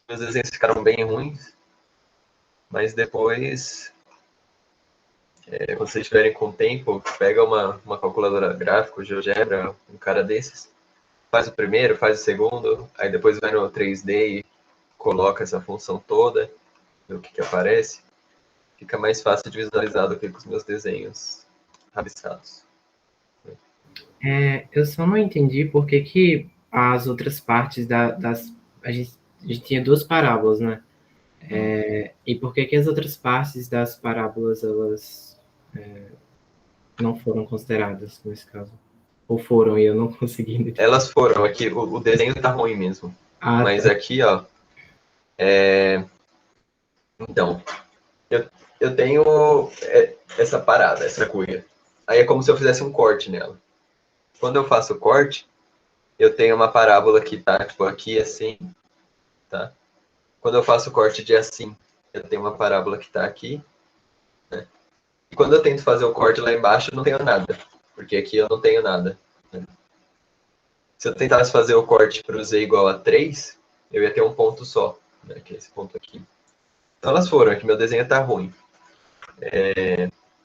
Meus desenhos ficaram bem ruins, mas depois, quando vocês estiverem com tempo, pega uma calculadora gráfica, GeoGebra, um cara desses, faz o primeiro, faz o segundo, aí depois vai no 3D e coloca essa função toda, vê o que aparece. Fica mais fácil de visualizar do que com os meus desenhos rabiscados. Eu só não entendi por que as outras partes das... A gente tinha duas parábolas, né? E por que as outras partes das parábolas, elas não foram consideradas nesse caso? Ou foram e eu não consegui identificar? Elas foram aqui, o desenho tá ruim mesmo. Mas tá. aqui, ó, então, eu tenho essa parada, essa cuia. Aí é como se eu fizesse um corte nela. Quando eu faço o corte, eu tenho uma parábola que tá, tipo, aqui assim, tá? Quando eu faço o corte de assim, eu tenho uma parábola que tá aqui, né? E quando eu tento fazer o corte lá embaixo, eu não tenho nada, porque aqui eu não tenho nada. Né? Se eu tentasse fazer o corte para o Z igual a 3, eu ia ter um ponto só, né? Que é esse ponto aqui. Então elas foram, aqui meu desenho tá ruim.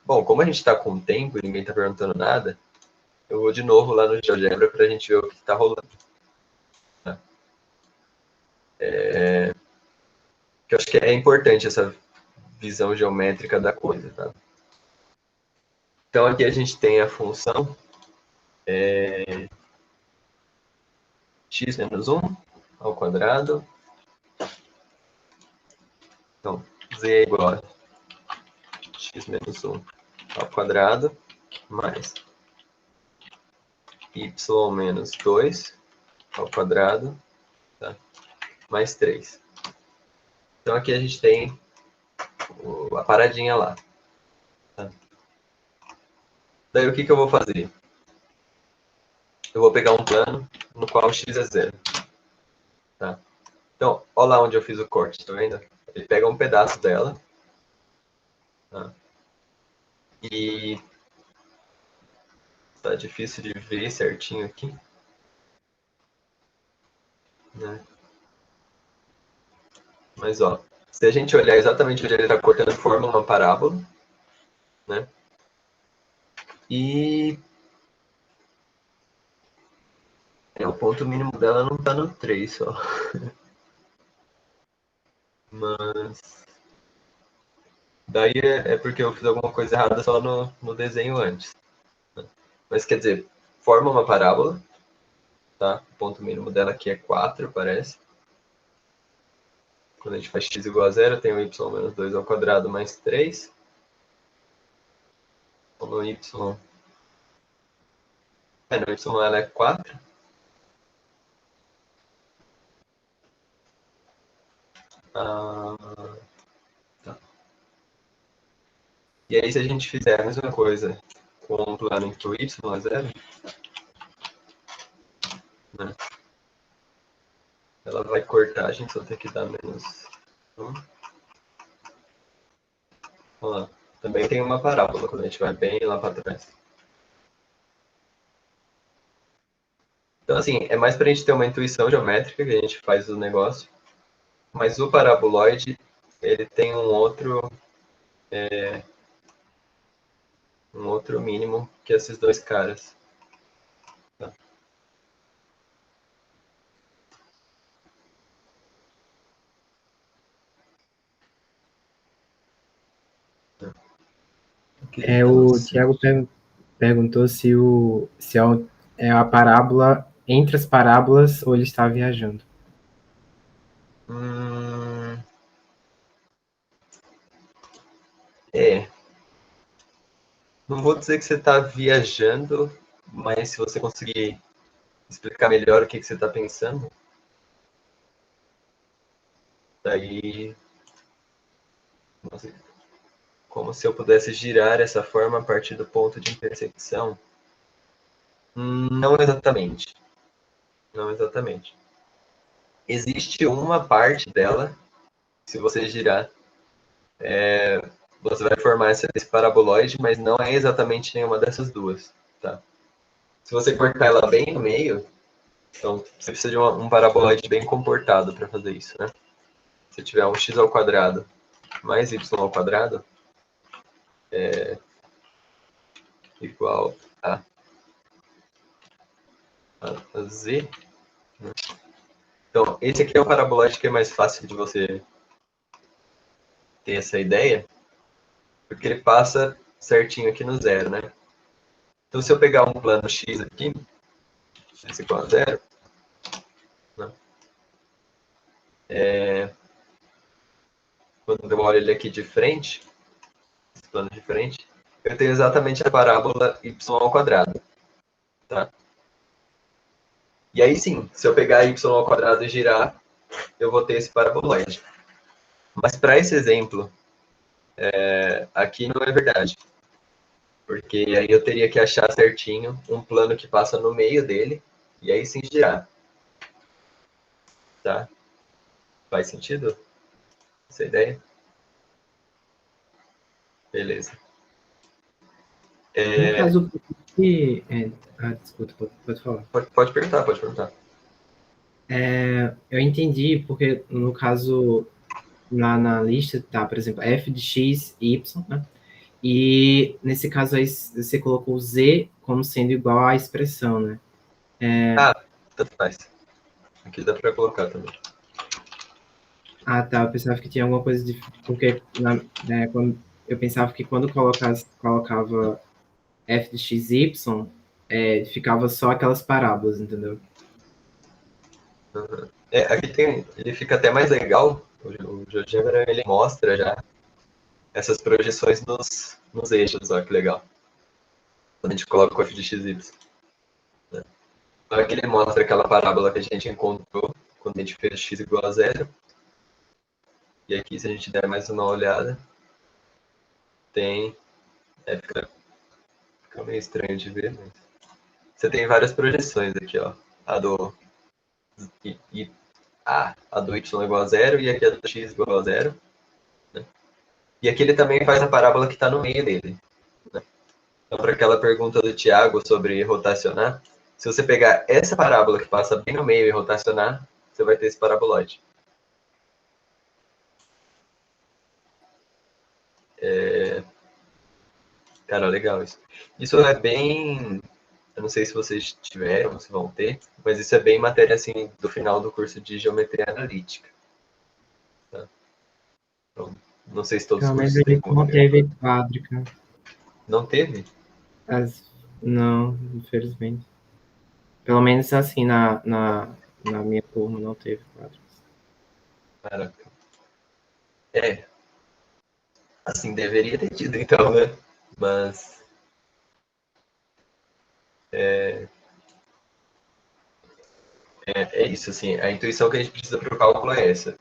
Bom, como a gente está com tempo e ninguém está perguntando nada, eu vou de novo lá no GeoGebra para a gente ver o que está rolando. Tá? Que eu acho que é importante essa visão geométrica da coisa. Tá? Então aqui a gente tem a função x menos 1 ao quadrado. Então, z é igual a x menos 1 ao quadrado mais y menos 2 ao quadrado, tá? Mais 3. Então aqui a gente tem a paradinha lá. Tá? Daí o que eu vou fazer? Eu vou pegar um plano no qual x é 0. Tá? Então, olha lá onde eu fiz o corte, tá vendo? Ele pega um pedaço dela. Tá? E tá difícil de ver certinho aqui. Né? Mas, ó, se a gente olhar exatamente onde ele está cortando, forma uma parábola. Né? E o ponto mínimo dela não está no 3 só. Mas daí é porque eu fiz alguma coisa errada só no desenho antes. Né? Mas quer dizer, forma uma parábola. Tá? O ponto mínimo dela aqui é 4, parece. Quando a gente faz x igual a 0, tem o y menos 2 ao quadrado mais 3. Então, no y... no y ela é 4. Tá. E aí, se a gente fizer a mesma coisa com um plano em que o y é 0, né? Ela vai cortar, a gente só tem que dar menos 1. Olha lá. Também tem uma parábola quando a gente vai bem lá para trás. Então, assim, é mais para a gente ter uma intuição geométrica que a gente faz o negócio. Mas o paraboloide, ele tem um outro mínimo que esses dois caras. Tá? O Tiago perguntou se a parábola entre as parábolas ou ele está viajando? Não vou dizer que você está viajando, mas se você conseguir explicar melhor o que você está pensando, daí, não sei, como se eu pudesse girar essa forma a partir do ponto de intersecção. Não exatamente. Não exatamente. Existe uma parte dela, se você girar, você vai formar esse paraboloide, mas não é exatamente nenhuma dessas duas, tá? Se você cortar ela bem no meio, então você precisa de um paraboloide bem comportado para fazer isso, né? Se tiver um x ao quadrado mais y ao quadrado, é igual a z, né? Então, esse aqui é o paraboloide que é mais fácil de você ter essa ideia, porque ele passa certinho aqui no zero, né? Então, se eu pegar um plano x aqui, x igual a zero, né? Quando eu olho ele aqui de frente, esse plano de frente, eu tenho exatamente a parábola y ao quadrado, tá? E aí sim, se eu pegar y ao quadrado e girar, eu vou ter esse paraboloide. Mas para esse exemplo, aqui não é verdade. Porque aí eu teria que achar certinho um plano que passa no meio dele, e aí sim girar. Tá? Faz sentido essa ideia? Beleza. No caso, desculpa, pode falar. Pode perguntar, pode perguntar. Eu entendi, porque no caso, na lista tá, por exemplo, f de x e y, né? E nesse caso aí você colocou z como sendo igual à expressão, né? Tanto faz. Aqui dá para colocar também. Ah, tá. Eu pensava que tinha alguma coisa de. Porque eu pensava que quando colocava f de x e y, ficava só aquelas parábolas, entendeu? Uhum. Aqui ele fica até mais legal. O GeoGebra ele mostra já essas projeções nos eixos, olha que legal. Quando a gente coloca o f de x e y. Né? Então aqui ele mostra aquela parábola que a gente encontrou quando a gente fez x igual a zero. E aqui, se a gente der mais uma olhada, tem... fica meio estranho de ver, mas... Você tem várias projeções aqui, ó. A do y igual a zero e aqui a do x igual a zero. Né? E aqui ele também faz a parábola que está no meio dele. Né? Então, para aquela pergunta do Tiago sobre rotacionar, se você pegar essa parábola que passa bem no meio e rotacionar, você vai ter esse paraboloide. Cara, legal isso. Isso é bem... Eu não sei se vocês tiveram, se vão ter, mas isso é bem matéria assim do final do curso de geometria analítica. Tá? Então, não sei se todos os Pelo menos cursos a têm gente não como. teve quádrica. Não teve? Não, infelizmente. Pelo menos assim, na minha turma não teve quádrica. Caraca. Assim, deveria ter tido então, né? Mas é isso, assim, a intuição que a gente precisa para o cálculo é essa.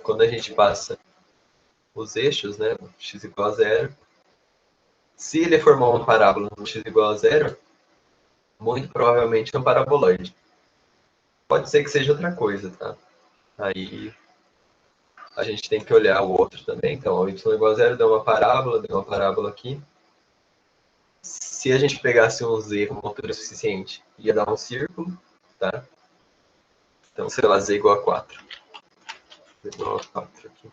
Quando a gente passa os eixos, né, x igual a zero, se ele formar uma parábola no x igual a zero, muito provavelmente é um paraboloide. Pode ser que seja outra coisa, tá? Aí a gente tem que olhar o outro também. Então, o y igual a zero deu uma parábola aqui. Se a gente pegasse um z com uma altura suficiente, ia dar um círculo, tá? Então, sei lá, z igual a 4. Z igual a 4 aqui.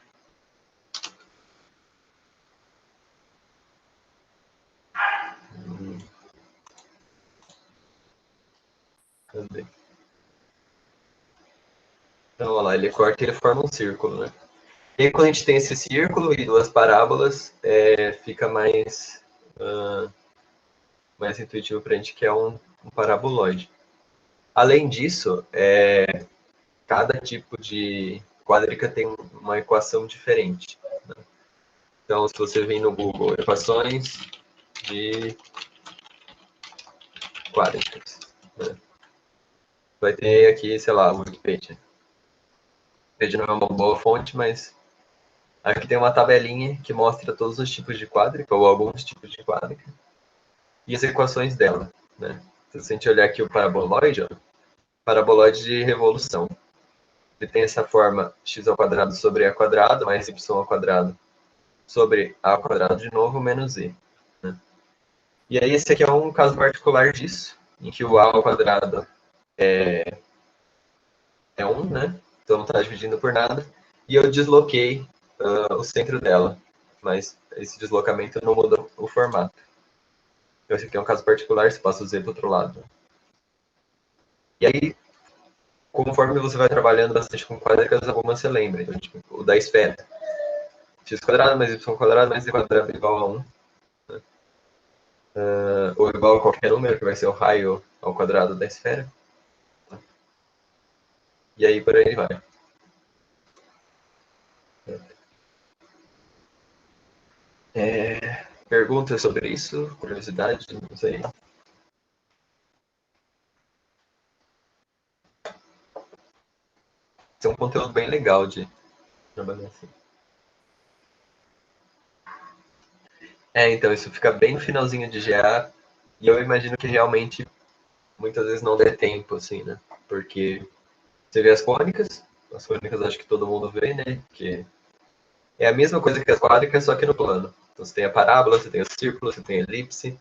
Cadê? Então, olha lá, ele corta e ele forma um círculo, né? E aí, quando a gente tem esse círculo e duas parábolas, fica mais intuitivo para a gente que é um paraboloide. Além disso, cada tipo de quadrica tem uma equação diferente. Né? Então, se você vir no Google, equações de quadricas, né? Vai ter aqui, sei lá, o Wikipedia. O Wikipedia não é uma boa fonte, mas aqui tem uma tabelinha que mostra todos os tipos de quadrica, ou alguns tipos de quadrica, e as equações dela. Né? Se a gente olhar aqui o paraboloide, ó, paraboloide de revolução. Ele tem essa forma x ao quadrado sobre a quadrado, mais y ao quadrado sobre a ao quadrado de novo, menos e. Né? E aí esse aqui é um caso particular disso, em que o a ao quadrado é 1, né? Então não está dividindo por nada. E eu desloquei o centro dela, mas esse deslocamento não muda o formato. Então esse aqui é um caso particular, você passa o z para o outro lado. E aí, conforme você vai trabalhando bastante com quádricas, algumas você lembra. Então, tipo, o da esfera. X quadrado mais y quadrado mais z quadrado igual a 1. Né? Ou igual a qualquer número, que vai ser o raio ao quadrado da esfera. E aí por aí vai. Perguntas sobre isso? Curiosidade? Não sei. Esse é um conteúdo bem legal de trabalhar assim. Então, isso fica bem no finalzinho de GA, e eu imagino que realmente muitas vezes não dê tempo, assim, né? Porque você vê as cônicas acho que todo mundo vê, né? Que é a mesma coisa que as quádricas, só que no plano. Então você tem a parábola, você tem o círculo, você tem a elipse.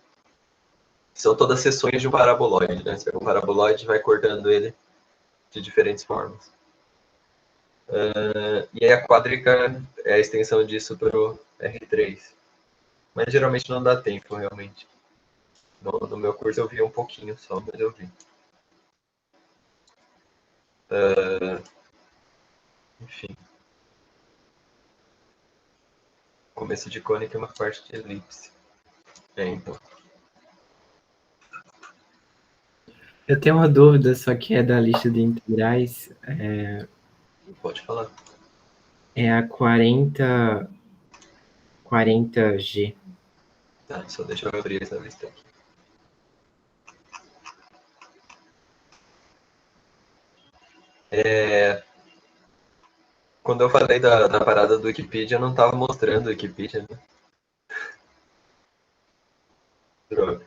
São todas seções de um paraboloide, né? Você pega um paraboloide e vai cortando ele de diferentes formas. E aí a quádrica é a extensão disso para o R3. Mas geralmente não dá tempo, realmente. No meu curso eu vi um pouquinho só, mas eu vi. Enfim. Começo de cônica é uma parte de elipse. Então. Eu tenho uma dúvida, só que é da lista de integrais. Pode falar. É a 40G. Tá, só deixa eu abrir essa lista aqui. Quando eu falei da parada do Wikipedia, eu não estava mostrando o Wikipedia, né? Droga.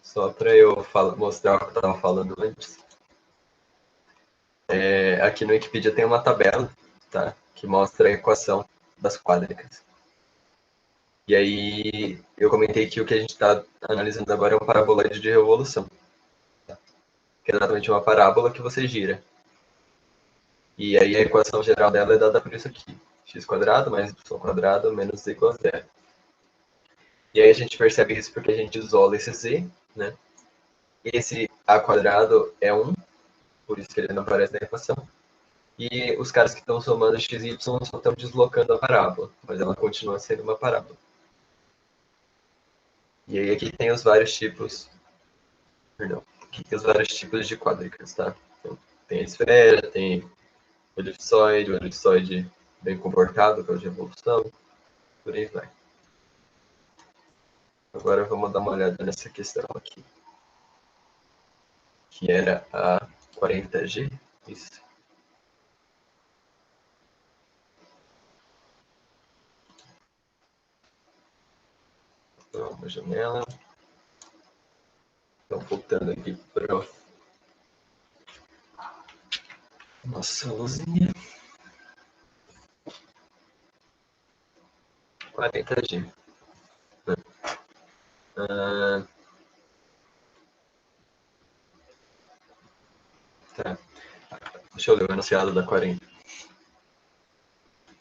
Só para eu mostrar o que eu estava falando antes. Aqui no Wikipedia tem uma tabela, tá? Que mostra a equação das quádricas. E aí eu comentei que o que a gente está analisando agora é um paraboloide de revolução. Tá? Que é exatamente uma parábola que você gira. E aí a equação geral dela é dada por isso aqui. X quadrado mais y quadrado menos z igual a zero. E aí a gente percebe isso porque a gente isola esse z, né? Esse a quadrado é 1, por isso que ele não aparece na equação. E os caras que estão somando x e y só estão deslocando a parábola, mas ela continua sendo uma parábola. E aí aqui tem os vários tipos, perdão, aqui tem os vários tipos de quádricas, tá? Então, tem a esfera, tem o elipsoide bem comportado, que é o de revolução, por aí vai. Agora vamos dar uma olhada nessa questão aqui, que era a 40G, isso. Então, uma janela. Então, voltando aqui para nossa luzinha. 40G. Né? Tá. Deixa eu ler o enunciado da 40.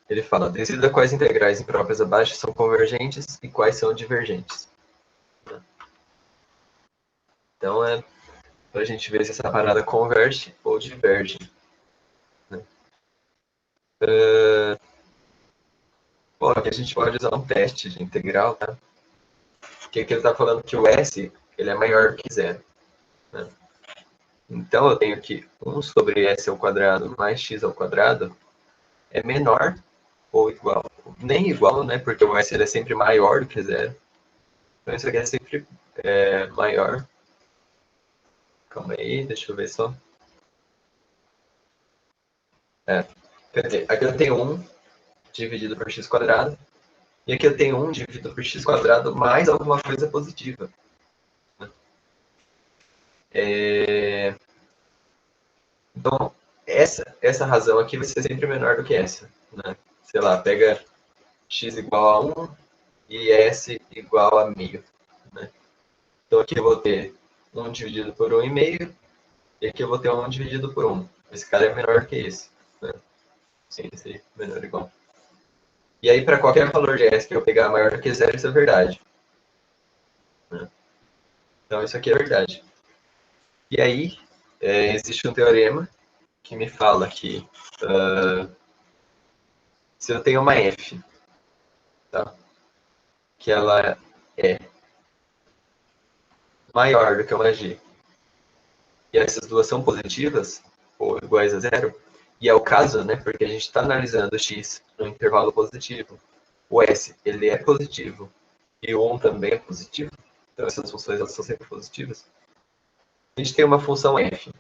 Ele fala, decida quais integrais impróprias abaixo são convergentes e quais são divergentes. Então, para a gente ver se essa parada converge ou diverge. Né? Bom, aqui a gente pode usar um teste de integral, tá? Porque aqui ele está falando que o S ele é maior que zero. Né? Então eu tenho que 1 sobre S ao quadrado mais x ao quadrado é menor ou igual. Nem igual, né? Porque o S ele é sempre maior do que zero. Então isso aqui é sempre maior. Calma aí, deixa eu ver só. Quer dizer, aqui eu tenho 1 dividido por x quadrado. E aqui eu tenho 1 dividido por x quadrado mais alguma coisa positiva. Então, essa razão aqui vai ser sempre menor do que essa. Né? Sei lá, pega x igual a 1 e s igual a meio. Né? Então aqui eu vou ter 1 dividido por 1,5 e aqui eu vou ter 1 dividido por 1. Esse cara é menor que esse. Né? Sim, esse é menor ou igual. E aí, para qualquer valor de s que eu pegar maior do que zero, isso é verdade. Né? Então, isso aqui é verdade. E aí, existe um teorema que me fala que se eu tenho uma f, tá? Que ela é maior do que uma g, e essas duas são positivas, ou iguais a zero, e é o caso, né? Porque a gente está analisando x no intervalo positivo. O s, ele é positivo, e o 1 também é positivo. Então, essas funções elas são sempre positivas. A gente tem uma função f,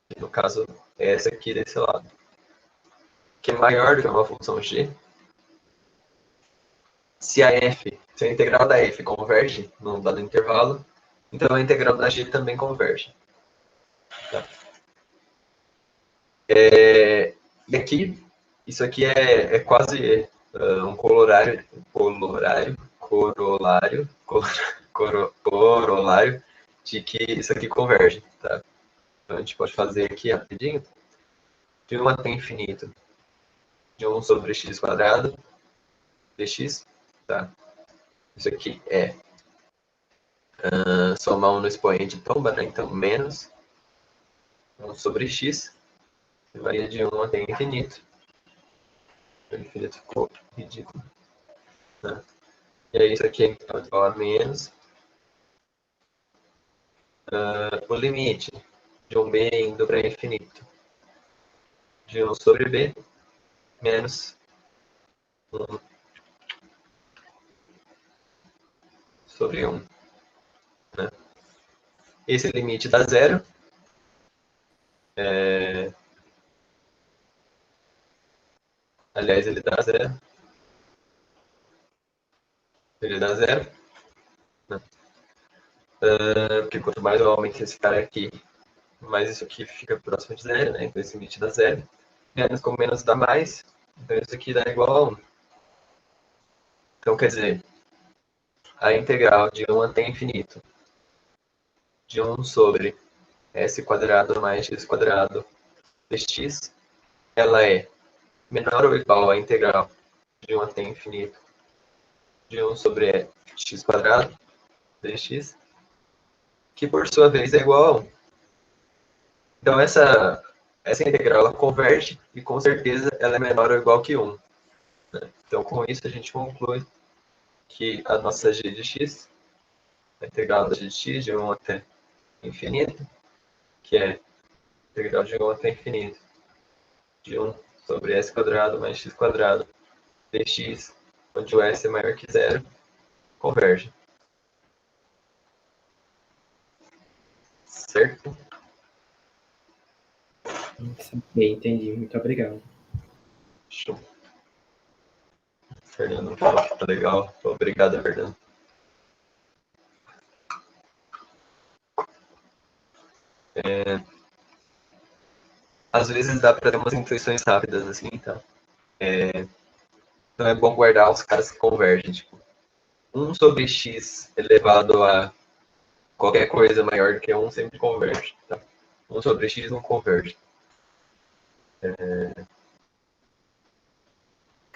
que no caso é essa aqui desse lado, que é maior do que uma função g. Se a integral da f converge num dado intervalo, então a integral da g também converge. Tá? E aqui, isso aqui é quase um corolário de que isso aqui converge. Tá? Então a gente pode fazer aqui rapidinho. De 1 até infinito, de 1 sobre x quadrado dx. Tá? Isso aqui é somar 1 no expoente tomba, né? Então menos 1 sobre x, que varia de 1 até infinito. O infinito ficou ridículo. Né? E aí isso aqui é então igual a menos o limite de um b indo para infinito de 1 sobre b menos 1 sobre 1. Né? Esse limite dá zero. Aliás, ele dá zero. Ele dá zero. Né? Porque quanto mais eu aumento esse cara aqui, mais isso aqui fica próximo de zero. Né? Então esse limite dá zero. Menos com menos dá mais. Então isso aqui dá igual a 1. Então quer dizer, a integral de 1 até infinito de 1 sobre s quadrado mais x quadrado dx, ela é menor ou igual à integral de 1 até infinito de 1 sobre x quadrado dx, que por sua vez é igual a 1. Então essa integral ela converge e com certeza ela é menor ou igual que 1. Né? Então com isso a gente conclui que a nossa g de x, a integral da g de x de 1 até infinito, que é a integral de 1 até infinito de 1 sobre s quadrado mais x quadrado dx, onde o s é maior que zero, converge. Certo? Ok, entendi. Muito obrigado. Show. Fernando falou que tá legal. Obrigado, Fernando. Às vezes dá para ter umas intuições rápidas assim, então. Então é bom guardar os caras que convergem. Tipo, 1 sobre x elevado a qualquer coisa maior do que 1 sempre converge. Tá? 1 sobre x não converge. É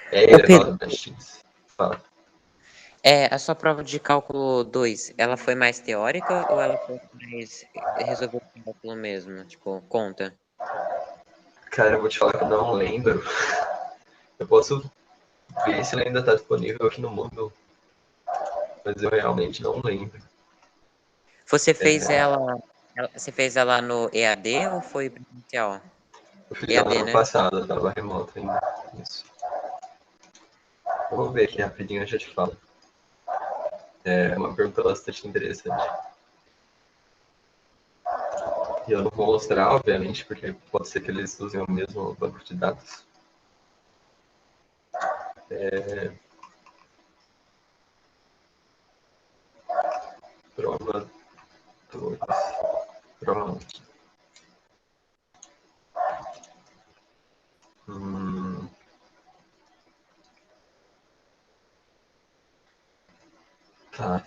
Ô, Pedro, elevado a x. Fala. a sua prova de cálculo 2, ela foi mais teórica ou ela foi mais resolver o cálculo mesmo? Tipo, conta. Cara, eu vou te falar que eu não lembro. Eu posso ver se ele ainda está disponível aqui no Moodle. mas eu realmente não lembro. Você fez você fez ela no EAD ou foi presencial? Eu fiz ela EAD, ano né? passado, eu tava remoto ainda. Isso. Eu vou ver aqui rapidinho, eu já te falo. É uma pergunta bastante interessante. E eu não vou mostrar, obviamente, porque pode ser que eles usem o mesmo banco de dados. Prova 2. Prova 1. Tá.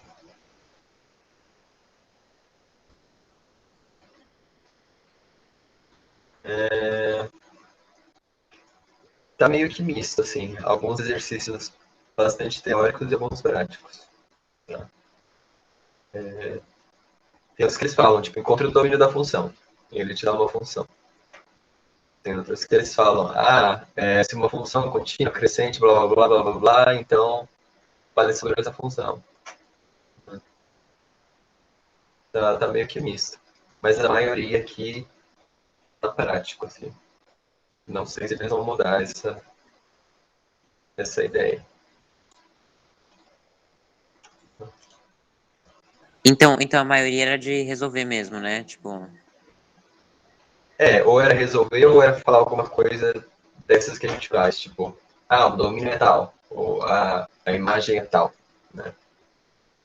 Tá meio que misto, assim. Alguns exercícios bastante teóricos e alguns práticos. Tá? Tem outros que eles falam, tipo, encontre o domínio da função. E ele te dá uma função. Tem outros que eles falam, se uma função contínua, crescente, blá, blá, blá, blá, blá, blá, então fale sobre essa função. Tá meio que misto. Mas a maioria aqui tá prático, assim. Não sei se eles vão mudar essa ideia. Então a maioria era de resolver mesmo, né? Tipo, Ou era resolver ou era falar alguma coisa dessas que a gente faz, tipo, o domínio é tal, ou a imagem é tal, né?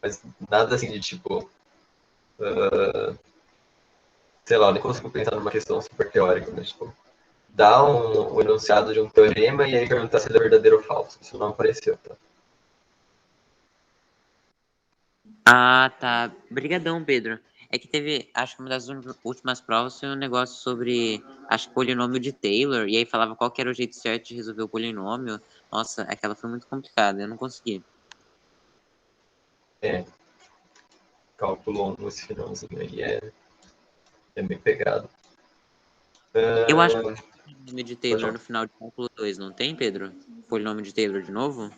Mas nada assim de tipo, sei lá, eu nem consigo pensar numa questão super teórica, mas tipo, dar um enunciado de um teorema e aí perguntar se ele é verdadeiro ou falso. Isso não apareceu, tá? ah, tá. Brigadão, Pedro. É que teve, acho que uma das últimas provas foi um negócio sobre, acho que polinômio de Taylor, e aí falava qual que era o jeito certo de resolver o polinômio. Nossa, aquela foi muito complicada, eu não consegui. Cálculo 1, esse finalzinho aí é bem pegado. Eu acho que tem polinômio de Taylor no final de cálculo 2, não tem, Pedro? Polinômio de Taylor de novo?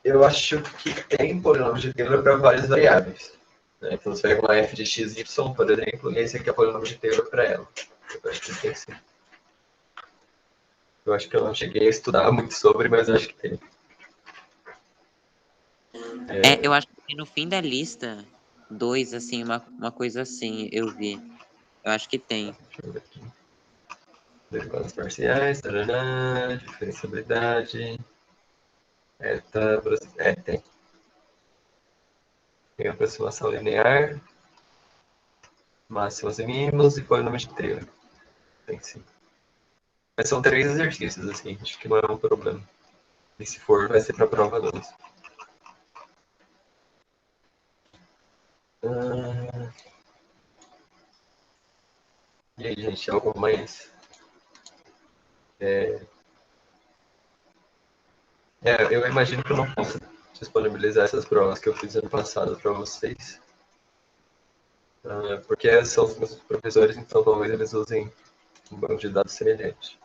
Eu acho que tem polinômio de Taylor para várias variáveis. Né? Então você pega uma f de x, y, por exemplo, e esse aqui é o polinômio de Taylor para ela. Eu acho que tem sim. Eu acho que eu não cheguei a estudar muito sobre, mas eu acho que tem. Eu acho que no fim da lista, 2, assim, uma coisa assim, eu vi. Eu acho que tem. Deixa eu ver aqui. Derivadas parciais, tarará, diferenciabilidade. Tem. Tem aproximação linear, máximas e mínimos e polinômio de Taylor. Tem sim. Mas são 3 exercícios, assim, acho que não é um problema. E se for, vai ser para prova 2. E aí, gente, algo mais? Eu imagino que eu não posso disponibilizar essas provas que eu fiz ano passado para vocês. Porque são os meus professores, então talvez eles usem um banco de dados semelhante.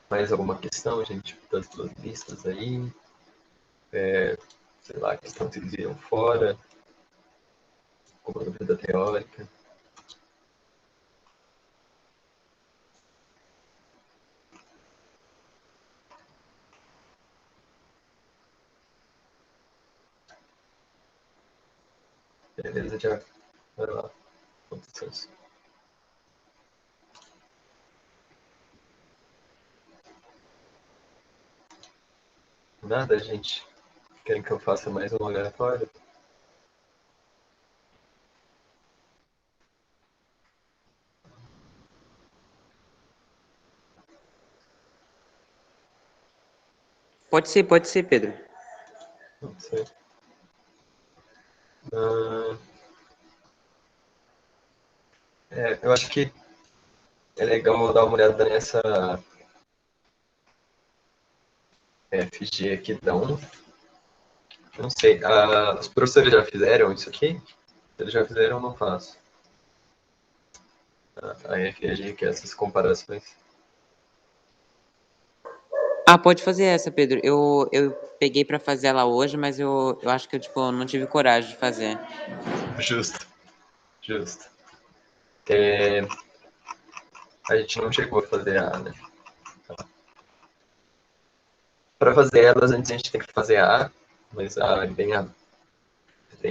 Mais alguma questão, gente, das duas listas aí? Sei lá, questão que vocês viram fora, como dúvida teórica. Beleza, já vai lá. Condições. Nada, gente. Querem que eu faça mais um aleatório? Pode ser, Pedro. Não sei. Ah, eu acho que é legal dar uma olhada nessa FG aqui da 1. Não sei. Os professores já fizeram isso aqui? Se eles já fizeram, eu não faço. A F e a G, que é essas comparações. Ah, pode fazer essa, Pedro. Eu peguei pra fazer ela hoje, mas eu acho que eu, tipo, não tive coragem de fazer. Justo. Justo. A gente não chegou a fazer a A, né? Para fazer elas, antes a gente tem que fazer a A, mas a A é bem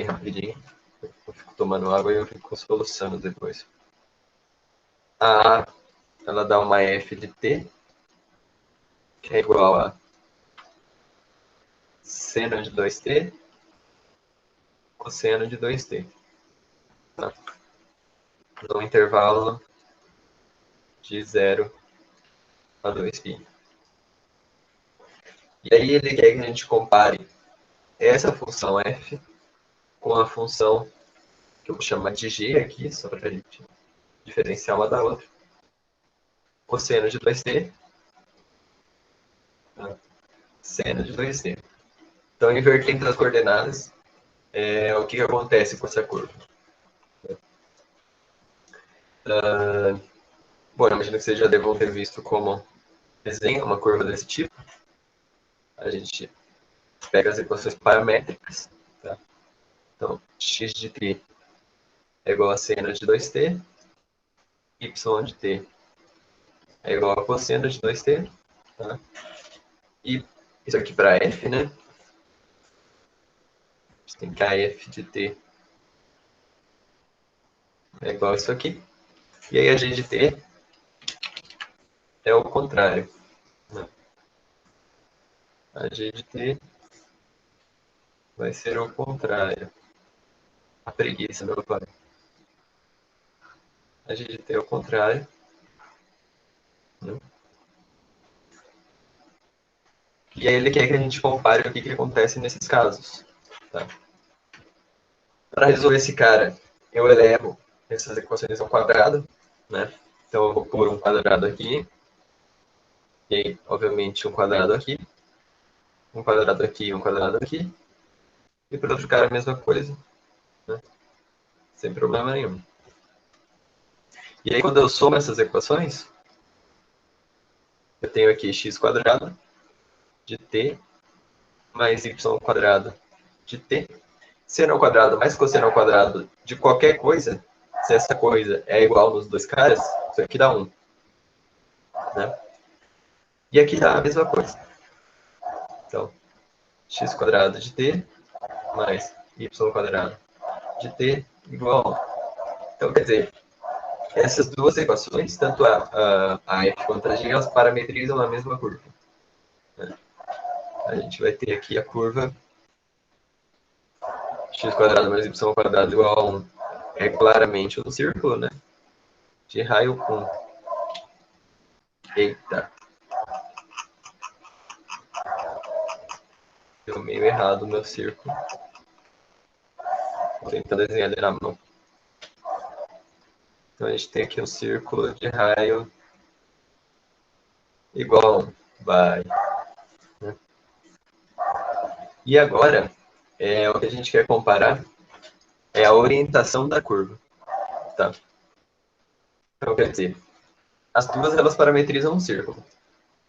rapidinho. Eu fico tomando água e eu fico solucionando depois. A A, ela dá uma F de T, que é igual a seno de 2t, cosseno de 2t. Tá? No intervalo de 0 a 2π. E aí ele quer que a gente compare essa função f com a função que eu vou chamar de g aqui, só para a gente diferenciar uma da outra. Cosseno de 2t, tá? Seno de 2t. Então, invertendo as coordenadas, o que acontece com essa curva? Bom, eu imagino que vocês já devam ter visto como desenha uma curva desse tipo. A gente pega as equações paramétricas. Tá? Então, x de t é igual a seno de 2t, y de t é igual a cosseno de 2t. Tá? E isso aqui para f, né? A gente tem que a f de t é igual a isso aqui. E aí a g de t é o contrário. Né? A g de t vai ser o contrário. A preguiça, meu pai. A g de t é o contrário. Né? E aí ele quer que a gente compare o que acontece nesses casos. Tá? Para resolver esse cara, eu elevo essas equações ao quadrado. Né? Então eu vou pôr um quadrado aqui. E aí, obviamente, um quadrado aqui. Um quadrado aqui e um quadrado aqui. E para outro cara a mesma coisa. Né? Sem problema nenhum. E aí quando eu somo essas equações, eu tenho aqui x quadrado de t mais y quadrado de t. Seno ao quadrado mais cosseno ao quadrado de qualquer coisa, se essa coisa é igual nos dois caras, isso aqui dá 1. Né? E aqui dá a mesma coisa. Então, x quadrado de t mais y quadrado de t igual a 1. Então, quer dizer, essas duas equações, tanto a f quanto a g, elas parametrizam a mesma curva. Né? A gente vai ter aqui a curva x quadrado mais y quadrado igual a 1. É claramente um círculo, né? De raio 1. Eita. Deu meio errado o meu círculo. Vou tentar desenhar ele na mão. Então a gente tem aqui um círculo de raio igual a 1. Vai. Né? E agora, o que a gente quer comparar é a orientação da curva. Tá? Então, quer dizer, as duas elas parametrizam um círculo.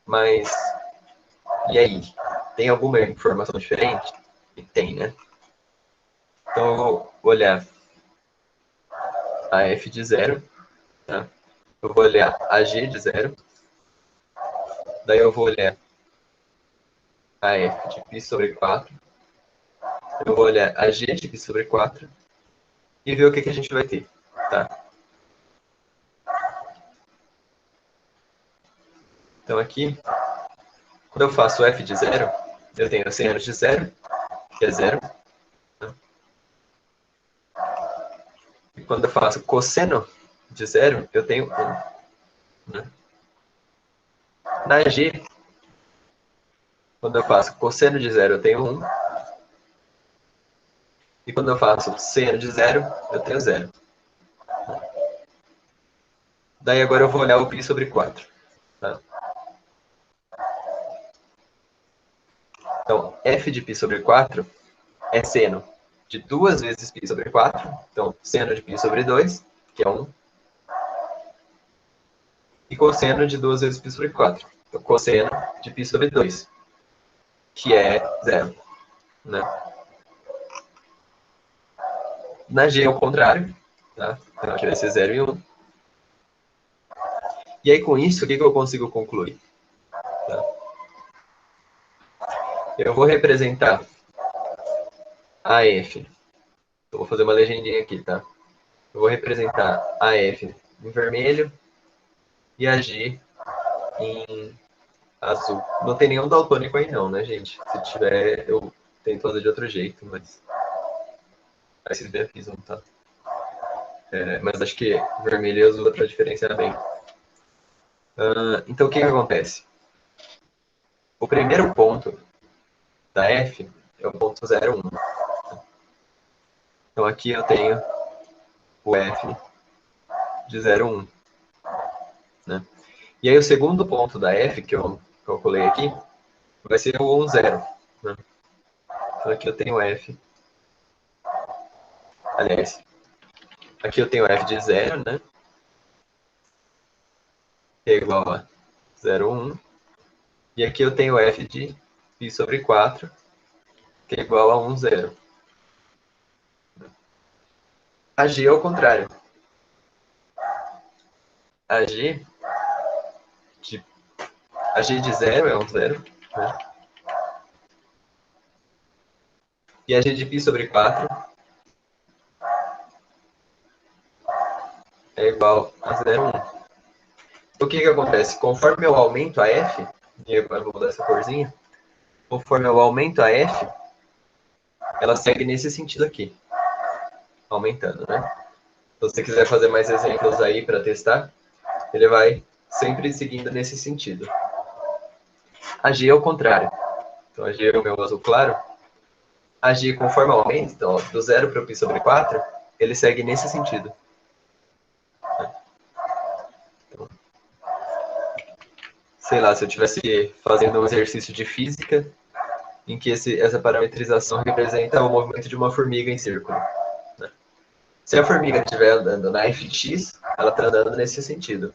Mas, e aí? Tem alguma informação diferente? E tem, né? Então eu vou olhar a f de 0. Tá? Eu vou olhar a g de 0. Daí eu vou olhar a f de π sobre 4. Eu vou olhar a g de π sobre 4 e ver o que a gente vai ter. Tá? Então aqui, quando eu faço f de 0, eu tenho a seno de 0, que é 0. Tá? E quando eu faço cosseno de 0, eu tenho 1. Né? Na g, quando eu faço cosseno de 0, eu tenho 1. E quando eu faço seno de 0, eu tenho 0. Daí agora eu vou olhar o π sobre 4. Tá? Então, f de π sobre 4 é seno de 2 vezes π sobre 4. Então, seno de π sobre 2, que é 1. E cosseno de 2 vezes π sobre 4. Então, cosseno de π sobre 2, que é 0. Né? Na G é o contrário. Tá? Então, aqui vai ser 0 e 1. E aí, com isso, o que eu consigo concluir? Tá? Eu vou representar a F. Eu vou fazer uma legendinha aqui, tá? Eu vou representar a F em vermelho e a G em azul. Não tem nenhum daltônico aí não, né, gente? Se tiver, eu tento fazer de outro jeito, mas... Aí vocês me avisam, tá? Mas acho que vermelho e azul dá pra diferenciar bem. Então, o que acontece? O primeiro ponto da F é o ponto 0, 1. Então, aqui eu tenho o F de 0, 1. Né? E aí, o segundo ponto da F, que eu calculei aqui, vai ser o 1, 0. Né? Então, aqui eu tenho F. Aliás, aqui eu tenho F de 0, né? Que é igual a 0, 1. E aqui eu tenho F de π sobre 4, que é igual a 1, 0. A G é o contrário. A G de 0 é 1, 0. Né? E a G de π sobre 4 é igual a 0, 1. O que acontece? Conforme eu aumento a F, e agora eu vou mudar essa corzinha, conforme eu aumento a F, ela segue nesse sentido aqui, aumentando, né? Então, se você quiser fazer mais exemplos aí para testar, ele vai sempre seguindo nesse sentido. A G é o contrário. Então, a G é o meu azul claro. A G, conforme aumenta, então, do 0 para o π sobre 4, ele segue nesse sentido. Então, sei lá, se eu estivesse fazendo um exercício de física, em que essa parametrização representa o movimento de uma formiga em círculo. Né? Se a formiga estiver andando na f de x, ela está andando nesse sentido.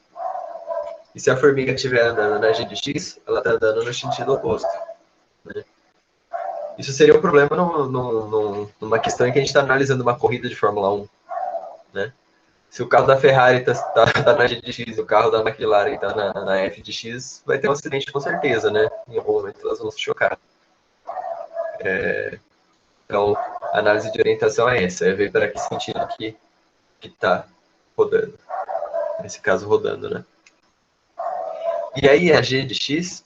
E se a formiga estiver andando na g de x, ela está andando no sentido oposto. Né? Isso seria um problema numa questão em que a gente está analisando uma corrida de Fórmula 1. Né? Se o carro da Ferrari está na G de X e o carro da McLaren está na F de X, vai ter um acidente com certeza, né? Em algum momento elas vão se chocar. Então, a análise de orientação é essa, é ver para que sentido que está rodando. Nesse caso, rodando, né? E aí, a G de X,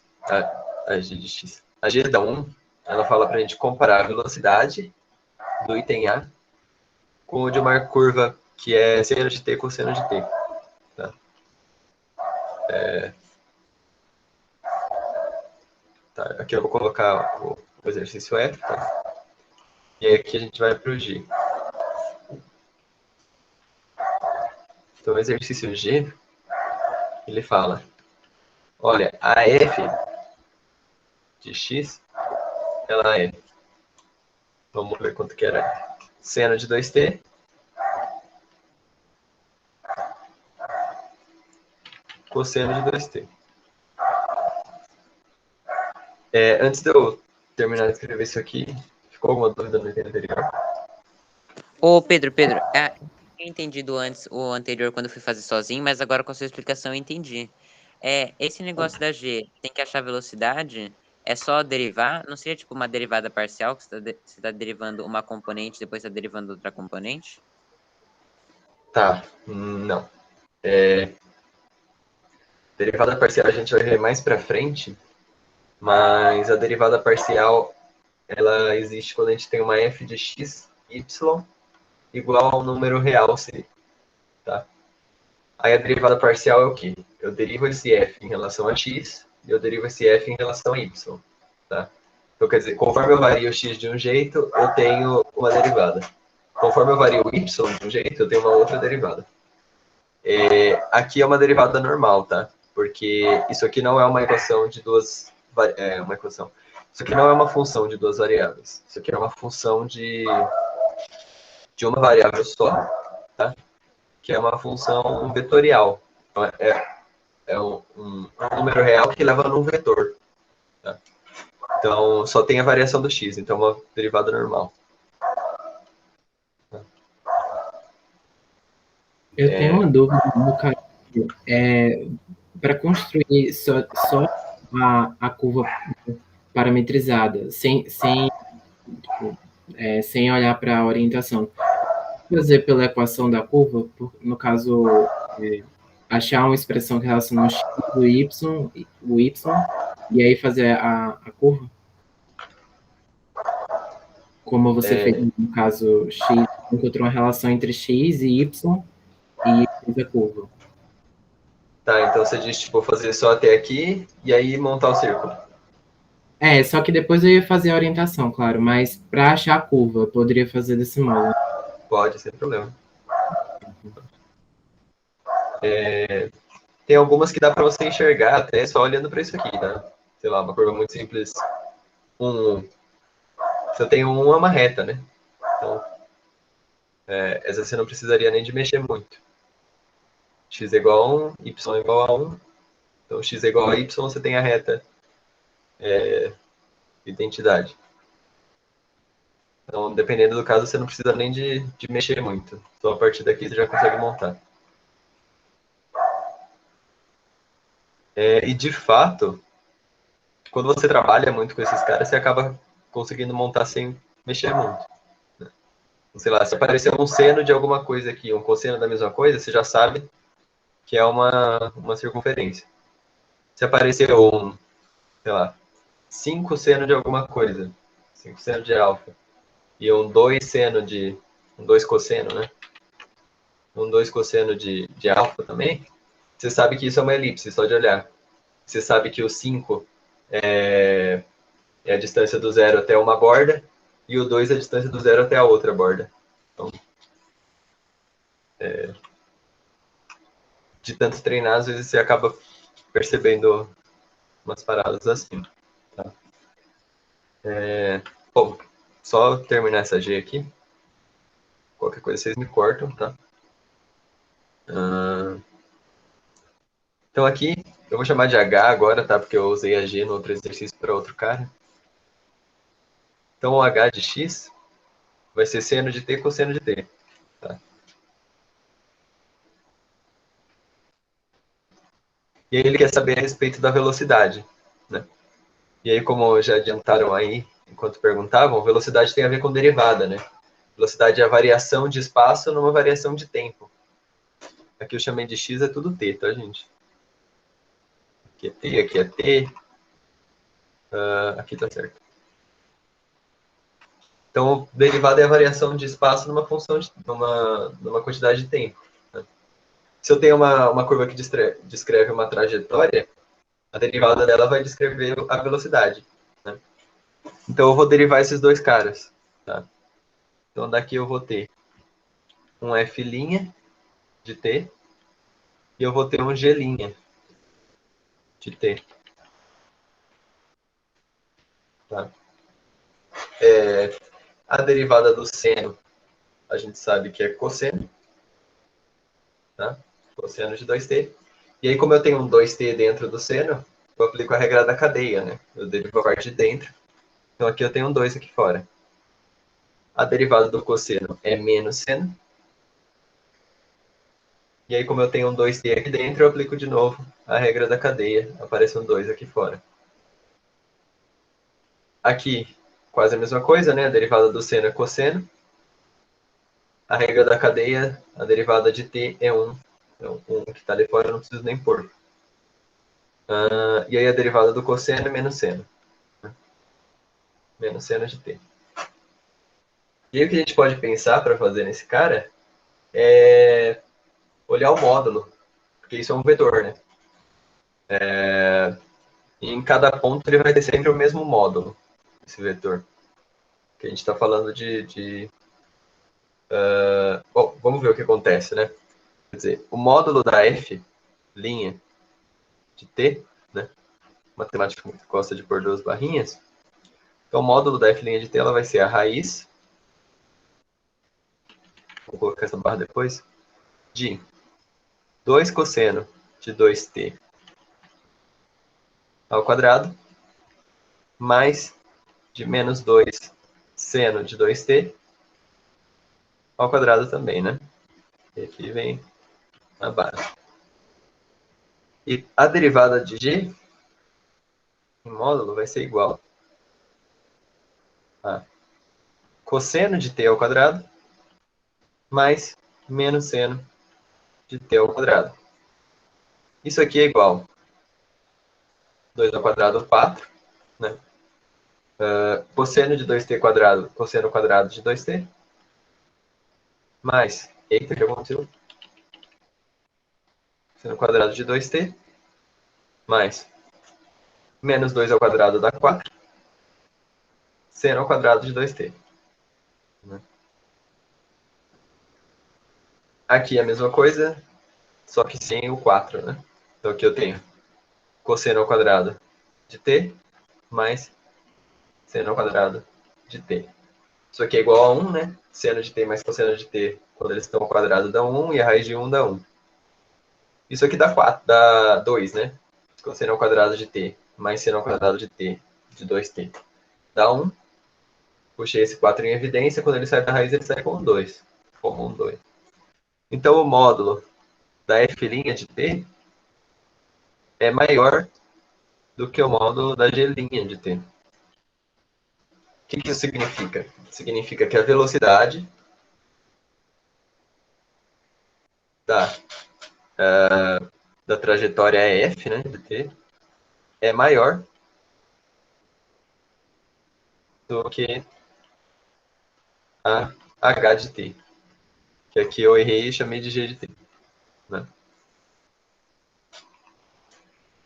a G da 1, ela fala para a gente comparar a velocidade do item A com o de uma curva que é seno de t cosseno de t. Tá? Aqui eu vou colocar o exercício F, tá? E aí aqui a gente vai para o G. Então, o exercício G, ele fala, olha, a F de X, ela é, vamos ver quanto que era, seno de 2t, cosseno de 2t. Antes de eu terminar de escrever isso aqui, ficou alguma dúvida no item anterior? Ô, Pedro, eu tinha entendido antes o anterior quando eu fui fazer sozinho, mas agora com a sua explicação eu entendi. Esse negócio da G, tem que achar a velocidade, é só derivar? Não seria tipo uma derivada parcial, que você está derivando uma componente, depois está derivando outra componente? Tá, não. Derivada parcial a gente vai ver mais para frente, mas a derivada parcial, ela existe quando a gente tem uma f de x, y, igual ao número real c. Tá? Aí a derivada parcial é o quê? Eu derivo esse f em relação a x e eu derivo esse f em relação a y. Tá? Então, quer dizer, conforme eu vario o x de um jeito, eu tenho uma derivada. Conforme eu vario o y de um jeito, eu tenho uma outra derivada. Aqui é uma derivada normal, tá? Porque isso aqui não é uma equação de duas... uma equação. Isso aqui não é uma função de duas variáveis. Isso aqui é uma função de uma variável só, tá? Que é uma função vetorial. Então, é um número real que leva num vetor. Tá? Então, só tem a variação do x, então é uma derivada normal. Eu tenho uma dúvida no caso. Para construir só a curva parametrizada, tipo, sem olhar para a orientação, fazer pela equação da curva, no caso, achar uma expressão que relaciona o x, o y, e aí fazer a curva? Como você fez no caso x, encontrou uma relação entre x e y fez a curva. Tá, então você diz, tipo, fazer só até aqui e aí montar o círculo. Só que depois eu ia fazer a orientação, claro, mas para achar a curva, eu poderia fazer desse modo. Pode, sem problema. Tem algumas que dá para você enxergar até só olhando para isso aqui, tá? Sei lá, uma curva muito simples. 1. Se eu tenho 1, é uma reta, né? Então, essa você não precisaria nem de mexer muito. X é igual a 1, y é igual a 1. Então, x é igual a y, você tem a reta identidade. Então, dependendo do caso, você não precisa nem de mexer muito. Só a partir daqui você já consegue montar. E, de fato, quando você trabalha muito com esses caras, você acaba conseguindo montar sem mexer muito. Sei lá, se aparecer um seno de alguma coisa aqui, um cosseno da mesma coisa, você já sabe que é uma circunferência. Se aparecer sei lá, 5 seno de alguma coisa, 5 seno de alfa, e um 2 seno um 2 cosseno, né? Um 2 cosseno de alfa também, você sabe que isso é uma elipse, só de olhar. Você sabe que o 5 é a distância do zero até uma borda, e o 2 é a distância do zero até a outra borda. Então, de tanto treinar, às vezes você acaba percebendo umas paradas assim. Tá? Bom, só terminar essa G aqui. Qualquer coisa vocês me cortam, tá? Então aqui, eu vou chamar de H agora, tá? Porque eu usei a G no outro exercício para outro cara. Então o H de X vai ser seno de T cosseno de T. Tá? E aí ele quer saber a respeito da velocidade, né? E aí, como já adiantaram aí, enquanto perguntavam, velocidade tem a ver com derivada, né? Velocidade é a variação de espaço numa variação de tempo. Aqui eu chamei de x, é tudo t, tá, gente? Aqui é t, aqui é t. Aqui tá certo. Então, derivada é a variação de espaço numa função, numa quantidade de tempo. Né? Se eu tenho uma curva que descreve uma trajetória, a derivada dela vai descrever a velocidade. Né? Então, eu vou derivar esses dois caras. Tá? Então, daqui eu vou ter um f' de t e eu vou ter um g' de t. Tá? A derivada do seno, a gente sabe que é cosseno. Tá? Cosseno de 2t. E aí, como eu tenho um 2t dentro do seno, eu aplico a regra da cadeia, né? Eu derivo a parte de dentro. Então, aqui eu tenho um 2 aqui fora. A derivada do cosseno é menos seno. E aí, como eu tenho um 2t aqui dentro, eu aplico de novo a regra da cadeia. Aparece um 2 aqui fora. Aqui, quase a mesma coisa, né? A derivada do seno é cosseno. A regra da cadeia, a derivada de t é 1. Então, 1 que está ali fora eu não preciso nem pôr. E aí a derivada do cosseno é menos seno. Menos seno de t. E aí o que a gente pode pensar para fazer nesse cara é olhar o módulo. Porque isso é um vetor, né? E em cada ponto ele vai ter sempre o mesmo módulo, esse vetor. Que a gente está falando bom, vamos ver o que acontece, né? Quer dizer, o módulo da f' de t, né? Matemática que gosta de pôr duas barrinhas, Então, o módulo da f' de t ela vai ser a raiz, vou colocar essa barra depois, de 2 cosseno de 2t ao quadrado, mais de menos 2 seno de 2t ao quadrado também, né? E aqui vem a base. E a derivada de g em módulo vai ser igual a cosseno de t ao quadrado mais menos seno de t ao quadrado. Isso aqui é igual a 2 ao quadrado, 4, né? Cosseno de 2t quadrado, cosseno quadrado de 2t, mais, eita, que aconteceu? Cosseno quadrado de 2t, mais menos 2 ao quadrado dá 4, seno ao quadrado de 2t. Né? Aqui é a mesma coisa, só que sem o 4, né? Então aqui eu tenho cosseno ao quadrado de t, mais seno ao quadrado de t. Isso aqui é igual a 1, né? Seno de t mais cosseno de t, quando eles estão ao quadrado, dá 1, e a raiz de 1 dá 1. Isso aqui dá 4, dá 2, né? Cosseno ao quadrado de t mais seno ao quadrado de t, de 2t, dá 1. Puxei esse 4 em evidência, quando ele sai da raiz, ele sai com 2. Comum 2. Então, o módulo da f' de t é maior do que o módulo da g' de t. O que isso significa? Significa que a velocidade da trajetória f, né, de t, é maior do que a h de t. Que aqui eu errei e chamei de g de t. Né?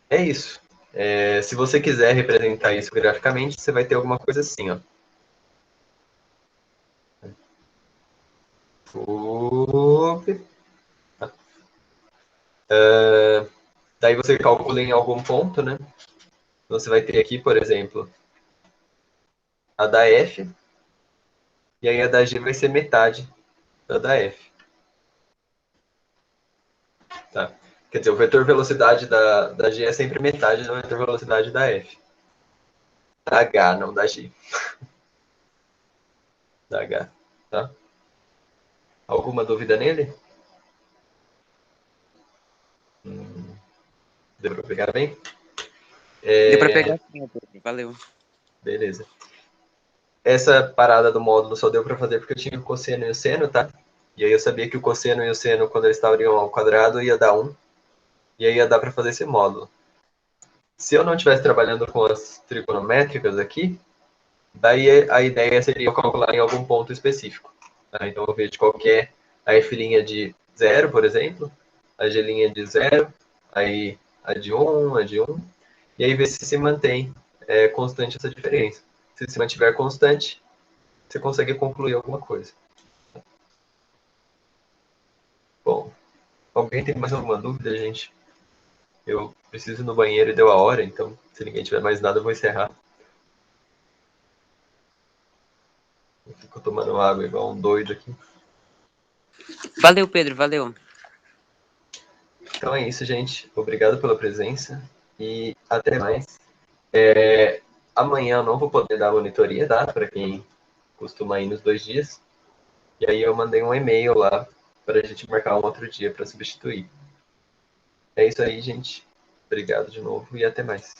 É isso. Se você quiser representar isso graficamente, você vai ter alguma coisa assim, ó. Daí você calcula em algum ponto, né? Você vai ter aqui, por exemplo, a da f, e aí a da g vai ser metade da f. Tá? Quer dizer, o vetor velocidade da g é sempre metade do vetor velocidade da f. Da h, não da g. Da h, tá? Alguma dúvida nele? Deu para pegar bem? Deu pra pegar sim, Pedro. Valeu. Beleza. Essa parada do módulo só deu para fazer porque eu tinha o cosseno e o seno, tá? E aí eu sabia que o cosseno e o seno, quando eles estariam ao quadrado, ia dar 1. E aí ia dar para fazer esse módulo. Se eu não estivesse trabalhando com as trigonométricas aqui, daí a ideia seria eu calcular em algum ponto específico. Tá? Então eu vejo qual que é a f' de 0, por exemplo, a g' de 0, aí a de 1, a de 1, e aí ver se mantém constante essa diferença. Se se mantiver constante, você consegue concluir alguma coisa. Bom, alguém tem mais alguma dúvida, gente? Eu preciso ir no banheiro e deu a hora, então se ninguém tiver mais nada, eu vou encerrar. Eu fico tomando água igual um doido aqui. Valeu, Pedro, valeu. Então é isso, gente. Obrigado pela presença e até mais. Amanhã eu não vou poder dar monitoria, tá? Para quem costuma ir nos 2 dias. E aí eu mandei um e-mail lá para a gente marcar um outro dia para substituir. É isso aí, gente. Obrigado de novo e até mais.